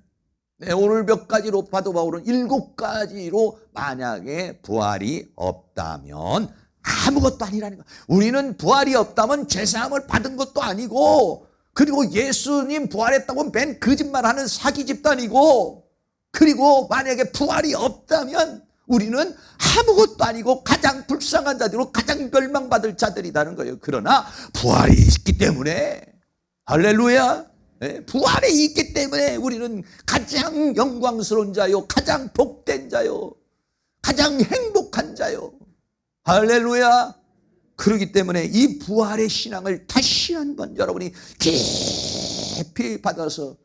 오늘 몇 가지로 사도 바울은 7가지로 만약에 부활이 없다면 아무것도 아니라는 거야. 우리는 부활이 없다면 죄사함을 받은 것도 아니고, 그리고 예수님 부활했다고 맨 거짓말하는 사기 집단이고, 그리고 만약에 부활이 없다면 우리는 아무것도 아니고 가장 불쌍한 자들로 가장 멸망받을 자들이라는 거예요. 그러나 부활이 있기 때문에, 할렐루야, 부활이 있기 때문에 우리는 가장 영광스러운 자요, 가장 복된 자요, 가장 행복한 자요. 할렐루야. 그렇기 때문에 이 부활의 신앙을 다시 한번 여러분이 깊이 받아서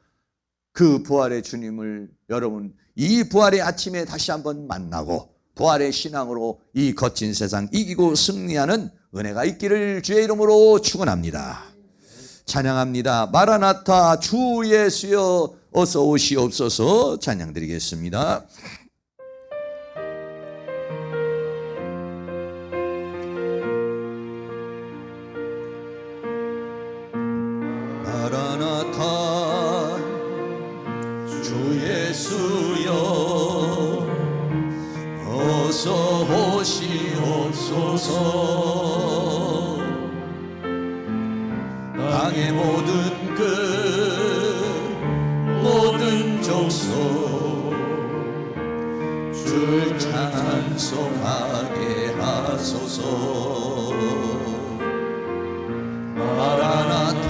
그 부활의 주님을 여러분 이 부활의 아침에 다시 한번 만나고 부활의 신앙으로 이 거친 세상 이기고 승리하는 은혜가 있기를 주의 이름으로 축원합니다. 찬양합니다. 마라나타 주 예수여 어서 오시옵소서. 찬양 드리겠습니다. 마라나타 주 예수여 어서 오시옵소서. 땅의 모든 끝 모든 족속 줄 찬송하게 하소서. 마라나타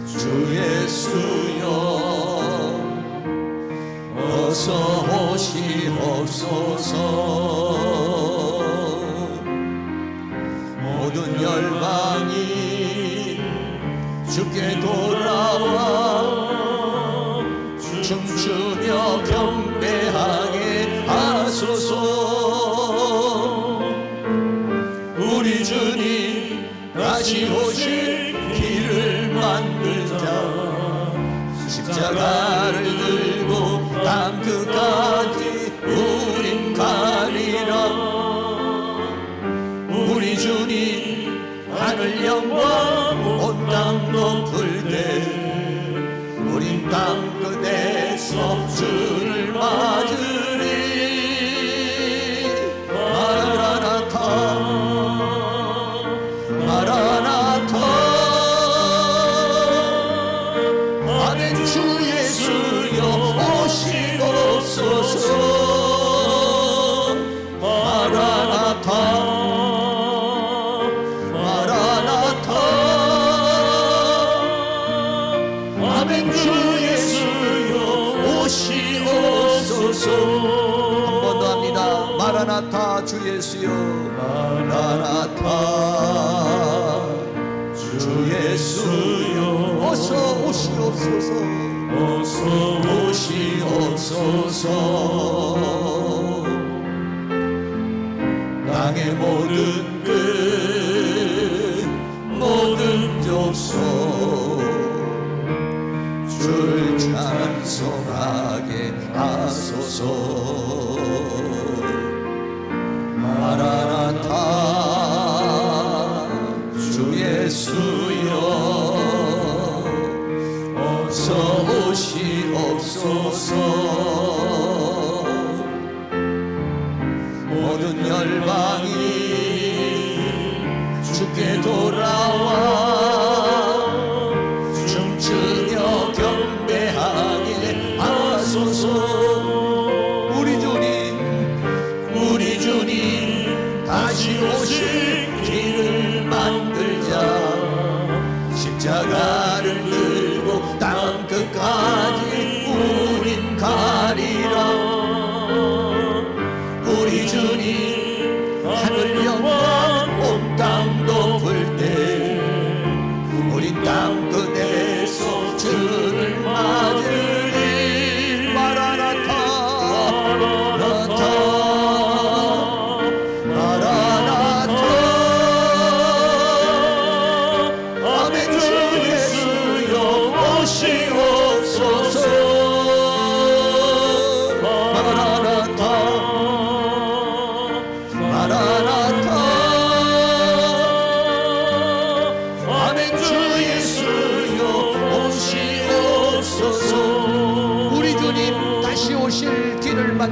주 예수여 어서 오시옵소서. 모든 열방이 주께 돌아와 춤추며 경배하게 하소서. 우리 주님 다시 오실 길을 만들자. 십자가를 들고 땅 끝까지 우린 가리라. 우리 주님 하늘 영광 온 땅 높을 때 우린 땅 끝에서 주를 맞으리. 마라나타 마라나타 아멘. 주 예수여 오시옵소서. 마라나타 한 번 더 합니다. 마라나타 주 예수여 마라나타 주 예수여 어서 오시옵소서. 어서 오시옵소서. 땅의 모든 끝 모든 족속 줄 찬송하게 하소서. 마라나타 주 예수여 어서 오시옵소서. 모든 열방이 주께 돌아와 춤추며 경배하게 하소서. 우리 주님 다시 오실 길을 만들자. 십자가를 들고 땅 끝까지 우린 가리라. 우리 주님 하늘 영광 온 땅 높을 때 우린 땅 끝에서 주를 맞으리. 마라나타 마라나타 마라나타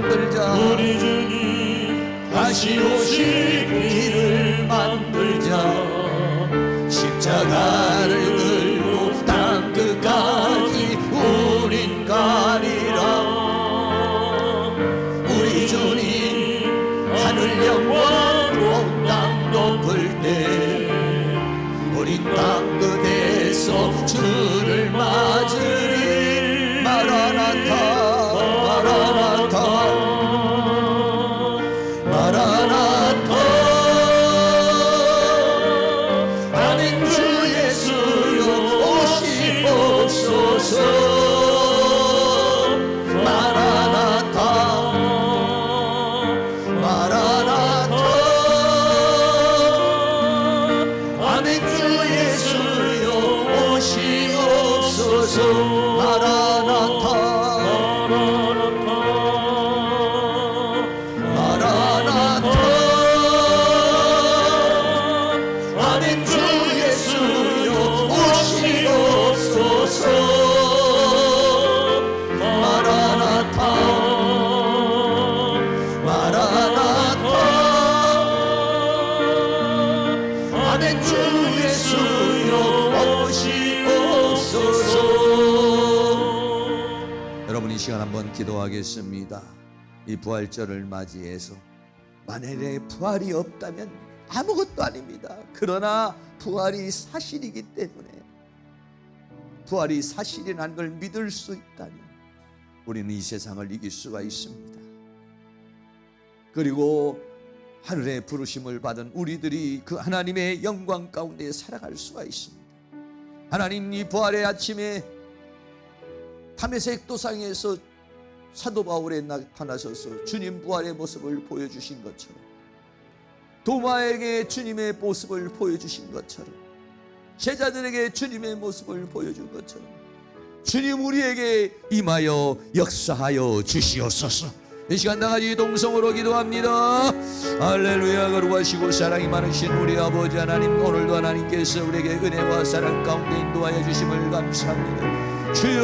만들자. 우리 주님 다시 오실 길을 만들자. 십자가를 들고 땅 끝까지 우린 가리라. 우리 주님 하늘 영광 땅 높을 때 우린 땅 끝에서 주를 맞으리. 마라나타 마라나타 마라나타. 아멘. 주 예수여 오시옵소서. 마라나타 마라나타. 아멘. 주 예수여 오시옵소서. 마라나타 마라나타. 아멘. 주 예수여 오시옵소서. 마라나타 마라나타. 아멘. 주 예수여 오시옵소서. 여러분, 이 시간 한번 기도하겠습니다. 이 부활절을 맞이해서 만일에 부활이 없다면 아무것도 아닙니다. 그러나 부활이 사실이기 때문에, 부활이 사실이라는 걸 믿을 수 있다면 우리는 이 세상을 이길 수가 있습니다. 그리고 하늘의 부르심을 받은 우리들이 그 하나님의 영광 가운데 살아갈 수가 있습니다. 하나님, 이 부활의 아침에 다메섹 도상에서 사도 바울에 나타나셔서 주님 부활의 모습을 보여주신 것처럼, 도마에게 주님의 모습을 보여주신 것처럼, 제자들에게 주님의 모습을 보여준 것처럼 주님 우리에게 임하여 역사하여 주시옵소서. 이 시간 나가지 동성으로 기도합니다. 할렐루야. 거룩하시고 사랑이 많으신 우리 아버지 하나님, 오늘도 하나님께서 우리에게 은혜와 사랑 가운데 인도하여 주심을 감사합니다. 주여,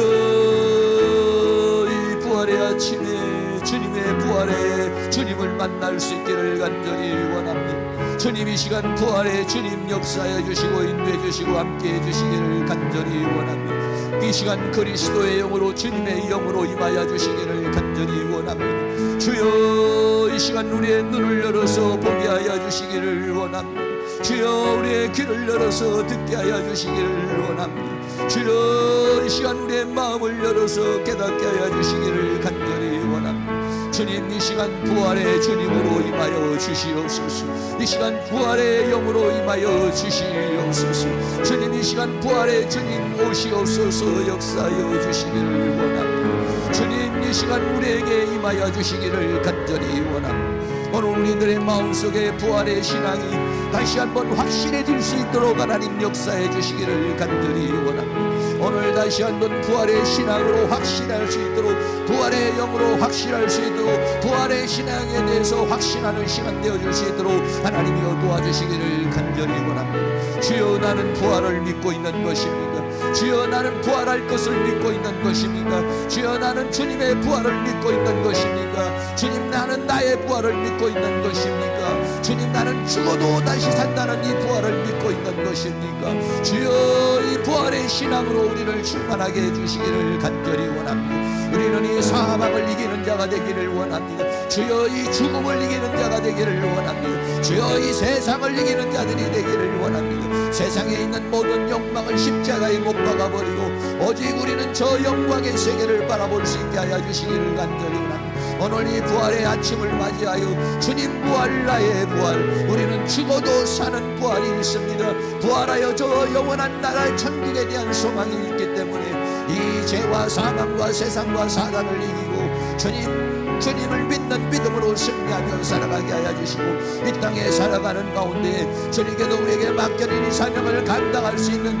이 부활의 아침에 주님의 부활에 주님을 만날 수 있기를 간절히 원합니다. 주님, 이 시간 부활에 주님 역사해 주시고 인도해 주시고 함께해 주시기를 간절히 원합니다. 이 시간 그리스도의 영으로, 주님의 영으로 임하여 주시기를 간절히 원합니다. 주여, 이 시간 우리의 눈을 열어서 보게 하여 주시기를 원합니다. 주여, 우리의 귀를 열어서 듣게 하여 주시기를 원합니다. 주여, 이 시간 우리의 마음을 열어서 깨닫게 하여 주시기를 간절히 원합니다. 주님, 이 시간 부활의 주님으로 임하여 주시옵소서. 이 시간 부활의 영으로 임하여 주시옵소서. 주님, 이 시간 부활의 주님 오시옵소서. 역사하여 주시기를 원합니다. 주님, 이 시간 우리에게 임하여 주시기를 간절히 원합니다. 오늘 우리들의 마음속에 부활의 신앙이 다시 한번 확실해질 수 있도록 하나님 역사해 주시기를 간절히 원합니다. 오늘 다시 한번 부활의 신앙으로 확신할 수 있도록, 부활의 영으로 확신할 수 있도록, 부활의 신앙에 대해서 확신하는 시간 되어줄 수 있도록 하나님이여 도와주시기를 간절히 원합니다. 주여, 나는 부활을 믿고 있는 것입니까? 주여, 나는 부활할 것을 믿고 있는 것입니까? 주여, 나는 주님의 부활을 믿고 있는 것입니까? 주님, 나는 나의 부활을 믿고 있는 것입니까? 주님, 나는 죽어도 다시 산다는 이 부활을 믿고 있는 것입니까? 주여, 이 부활의 신앙으로 우리를 충만하게 해주시기를 간절히 원합니다. 우리는 이 사망을 이기는 자가 되기를 원합니다. 주여, 이 죽음을 이기는 자가 되기를 원합니다. 주여, 이 세상을 이기는 자들이 되기를 원합니다. 세상에 있는 모든 욕망을 십자가에 못 박아버리고 오직 우리는 저 영광의 세계를 바라볼 수 있게 하여 주시기를 간절히 원합니다. 오늘 이 부활의 아침을 맞이하여 주님 부활, 나의 부활, 우리는 죽어도 사는 부활이 있습니다. 부활하여 저 영원한 나라의 천국에 대한 소망이 있기 때문에 이 죄와 사망과 세상과 사단을 이기고 주님을 믿는 믿음으로 승리하며 살아가게 하여 주시고, 이 땅에 살아가는 가운데 주님께도 우리에게 맡겨진 이 사명을 감당할 수 있는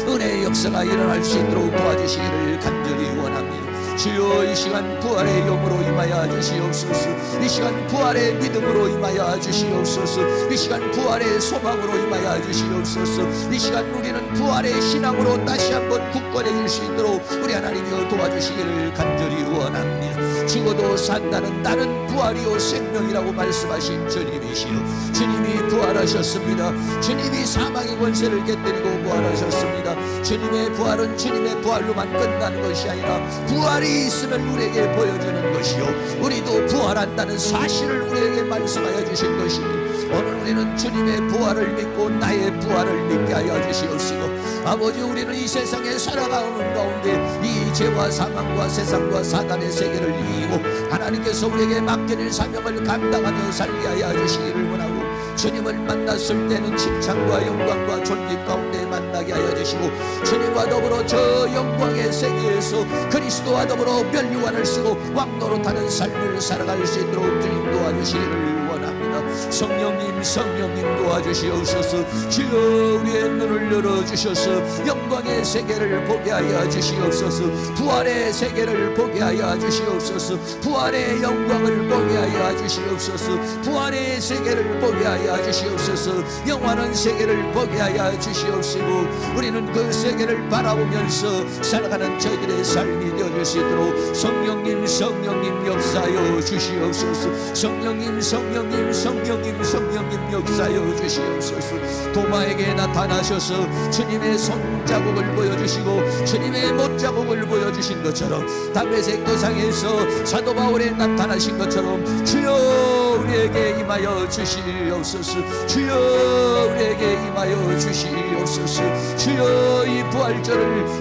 은혜의 역사가 일어날 수 있도록 도와주시기를 간절히 원합니다. 주여, 이 시간 부활의 영으로 임하여 주시옵소서. 이 시간 부활의 믿음으로 임하여 주시옵소서. 이 시간 부활의 소망으로 임하여 주시옵소서. 이 시간 우리는 부활의 신앙으로 다시 한번 굳건해질 수 있도록 우리 하나님이여 도와주시기를 간절히 원합니다. 죽어도 산다는 나는 부활이요 생명이라고 말씀하신 주님이시요, 주님이 부활하셨습니다. 주님이 사망의 권세를 깨뜨리고 부활하셨습니다. 주님의 부활은 주님의 부활로만 끝나는 것이 아니라 부활이 있으면 우리에게 보여주는 것이요, 우리도 부활한다는 사실을 우리에게 말씀하여 주신 것이니 오늘 우리는 주님의 부활을 믿고 나의 부활을 믿게 하여 주시옵시고, 아버지, 우리는 이 세상에 살아가는 가운데 이 죄와 사망과 세상과 사단의 세계를 이기고 하나님께서 우리에게 맡겨진 사명을 감당하며 살게 하여 주시기를 원하고, 주님을 만났을 때는 칭찬과 영광과 존귀 가운데 만나게 하여 주시고, 주님과 더불어 저 영광의 세계에서 그리스도와 더불어 면류관을 쓰고 왕노릇하는 삶을 살아갈 수 있도록 주님 도와주시기를 원합니다. 성령님, 성령님 도와주시옵소서. 주여, 우리의 눈을 열어주셔서 영광의 세계를 보게 하여 주시옵소서. 부활의 세계를 보게 하여 주시옵소서. 부활의 영광을 보게 하여 주시옵소서. 부활의 세계를 보게 하여 주시옵소서. 영원한 세계를 보게 하여 주시옵시고, 우리는 그 세계를 바라보면서 살아가는 저희들의 삶이 되어질 수 있도록 성령님, 성령님 역사여 주시옵소서. 성령님, 성령님, 성령님, 성령님 역사여 주시옵소서. 도마에게 나타나셔서 주님의 손자국을 보여주시고 주님의 못자국을 보여주신 것처럼, 담메색 도상에서 사도 바울에 나타나신 것처럼 주여 우리에게 임하여 주시옵소서. 주여 우리에게 임하여 주시옵소서. 주여, 이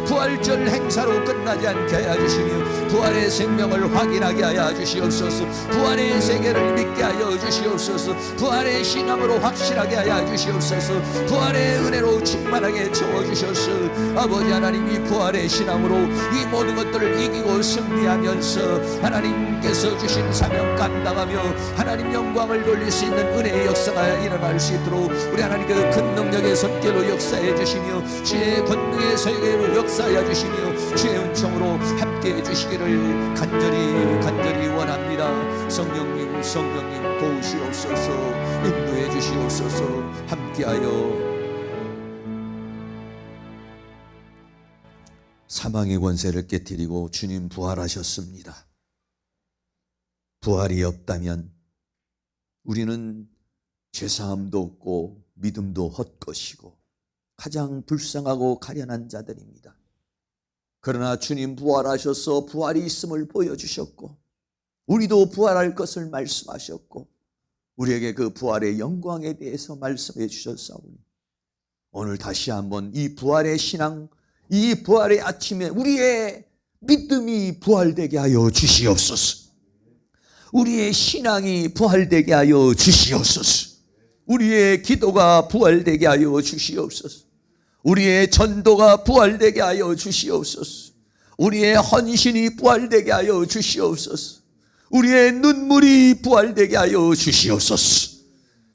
부활절 행사로 끝나지 않게 하여 주시며 부활의 생명을 확인하게 하여 주시옵소서. 부활의 세계를 믿게 하여 주시옵소서. 부활의 신앙으로 확실하게 하여 주시옵소서. 부활의 은혜로 충만하게 채워주셔서 아버지 하나님, 이 부활의 신앙으로 이 모든 것들을 이기고 승리하면서 하나님께서 주신 사명 감당하며 하나님 영광을 돌릴 수 있는 은혜의 역사가 일어날 수 있도록 우리 하나님께서 큰 능력의 손길로 역사해 주시며 주의 권능의 서역으로 역사해 주시며 주의 은총으로 함께해 주시기를 간절히 원합니다. 성령님, 성령님 도우시옵소서. 인도해 주시옵소서. 함께하여 사망의 권세를 깨뜨리고 주님 부활하셨습니다. 부활이 없다면 우리는 죄사함도 없고 믿음도 헛것이고 가장 불쌍하고 가련한 자들입니다. 그러나 주님 부활하셔서 부활이 있음을 보여주셨고 우리도 부활할 것을 말씀하셨고 우리에게 그 부활의 영광에 대해서 말씀해 주셨사오니 오늘 다시 한번 이 부활의 신앙, 이 부활의 아침에 우리의 믿음이 부활되게 하여 주시옵소서. 우리의 신앙이 부활되게 하여 주시옵소서. 우리의 기도가 부활되게 하여 주시옵소서. 우리의 전도가 부활되게 하여 주시옵소서. 우리의 헌신이 부활되게 하여 주시옵소서. 우리의 눈물이 부활되게 하여 주시옵소서.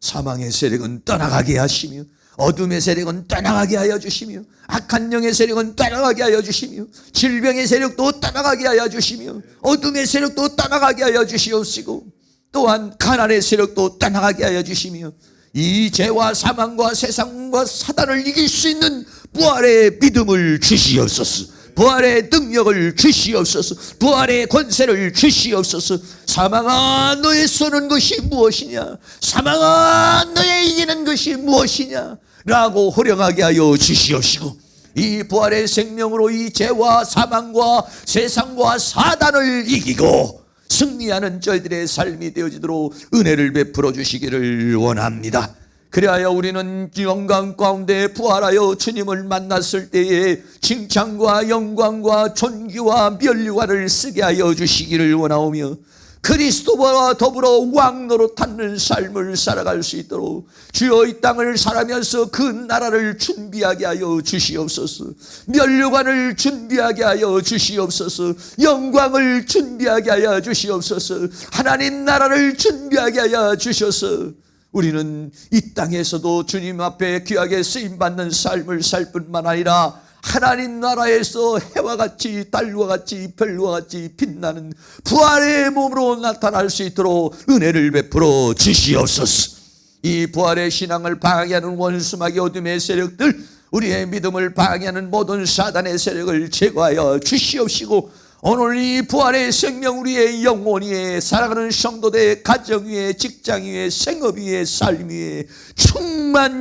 사망의 세력은 떠나가게 하시며 어둠의 세력은 떠나가게 하여 주시며 악한 영의 세력은 떠나가게 하여 주시며 질병의 세력도 떠나가게 하여 주시며 어둠의 세력도 떠나가게 하여 주시옵시고 또한 가난의 세력도 떠나가게 하여 주시며 이 죄와 사망과 세상과 사단을 이길 수 있는 부활의 믿음을 주시옵소서. 부활의 능력을 주시옵소서. 부활의 권세를 주시옵소서. 사망아, 너의 쏘는 것이 무엇이냐? 사망아, 너의 이기는 것이 무엇이냐? 라고 호령하게 하여 주시옵시고 이 부활의 생명으로 이 죄와 사망과 세상과 사단을 이기고 승리하는 저희들의 삶이 되어지도록 은혜를 베풀어 주시기를 원합니다. 그리하여 우리는 영광 가운데 부활하여 주님을 만났을 때에 칭찬과 영광과 존귀와 면류관을 쓰게 하여 주시기를 원하오며 그리스도와 더불어 왕노릇하는 삶을 살아갈 수 있도록 주여 이 땅을 살아면서 그 나라를 준비하게 하여 주시옵소서. 면류관을 준비하게 하여 주시옵소서. 영광을 준비하게 하여 주시옵소서. 하나님 나라를 준비하게 하여 주셔서 우리는 이 땅에서도 주님 앞에 귀하게 쓰임받는 삶을 살 뿐만 아니라 하나님 나라에서 해와 같이 달과 같이 별과 같이 빛나는 부활의 몸으로 나타날 수 있도록 은혜를 베풀어 주시옵소서. 이 부활의 신앙을 방해하는 원수마귀 어둠의 세력들, 우리의 믿음을 방해하는 모든 사단의 세력을 제거하여 주시옵시고 오늘 이 부활의 생명 우리의 영혼 위에 살아가는 성도들 가정 위에 직장 위에 생업 위에 삶 위에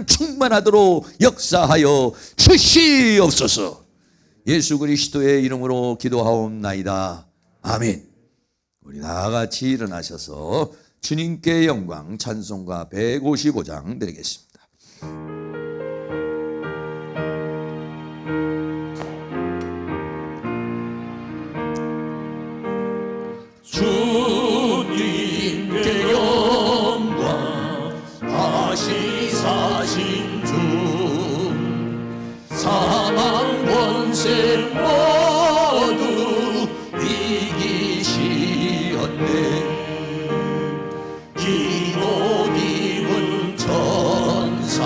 충만하도록 역사하여 주시옵소서. 예수 그리스도의 이름으로 기도하옵나이다. 아멘. 우리 다같이 일어나셔서 주님께 영광 찬송가 155장 드리겠습니다. 주님께 영광 다시 사신 주 사망 권세 모두 이기시었네. 기록 입은 천사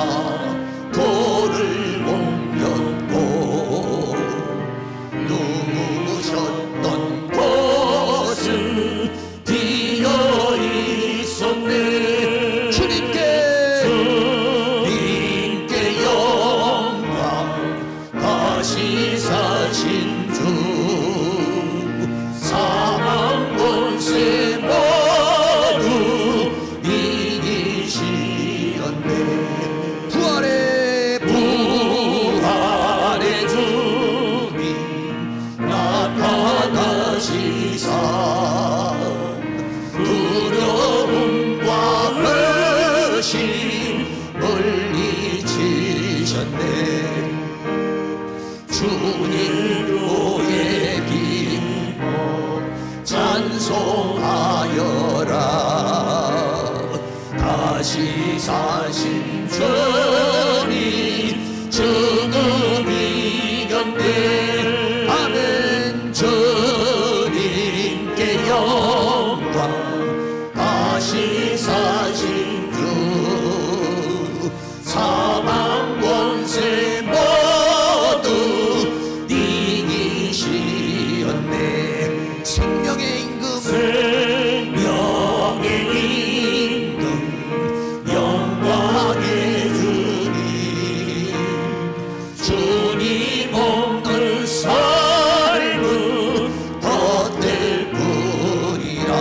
돌을 옮겼고 누우셨던 곳을 비어 있었네. 주님께 영광 다시 사신 주 사망 권세 모두 이기시었네. 부활의 주님 나타나시사 두려움과 의심 물리치셨네. 주님께 기뻐 찬송하여라. 다시 사신 주님 죽음 이겼네. 아멘. 주님께 영광 다시 사신 주 사망 권세 모두 이기시었네. 생명의 임금 영광의 주님 주님 없는 삶은 헛될 뿐이라.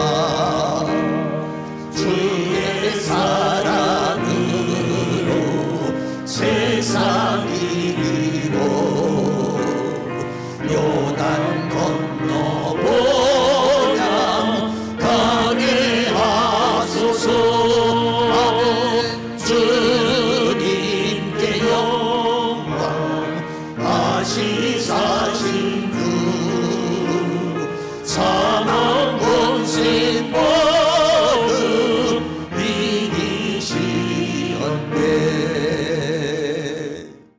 주의 사랑으로 세상 이기고 요단 건너보냐 가게 하소서. 아멘. 주님께 영광 다시 사신 주 사망 권세 모두 이기시었네.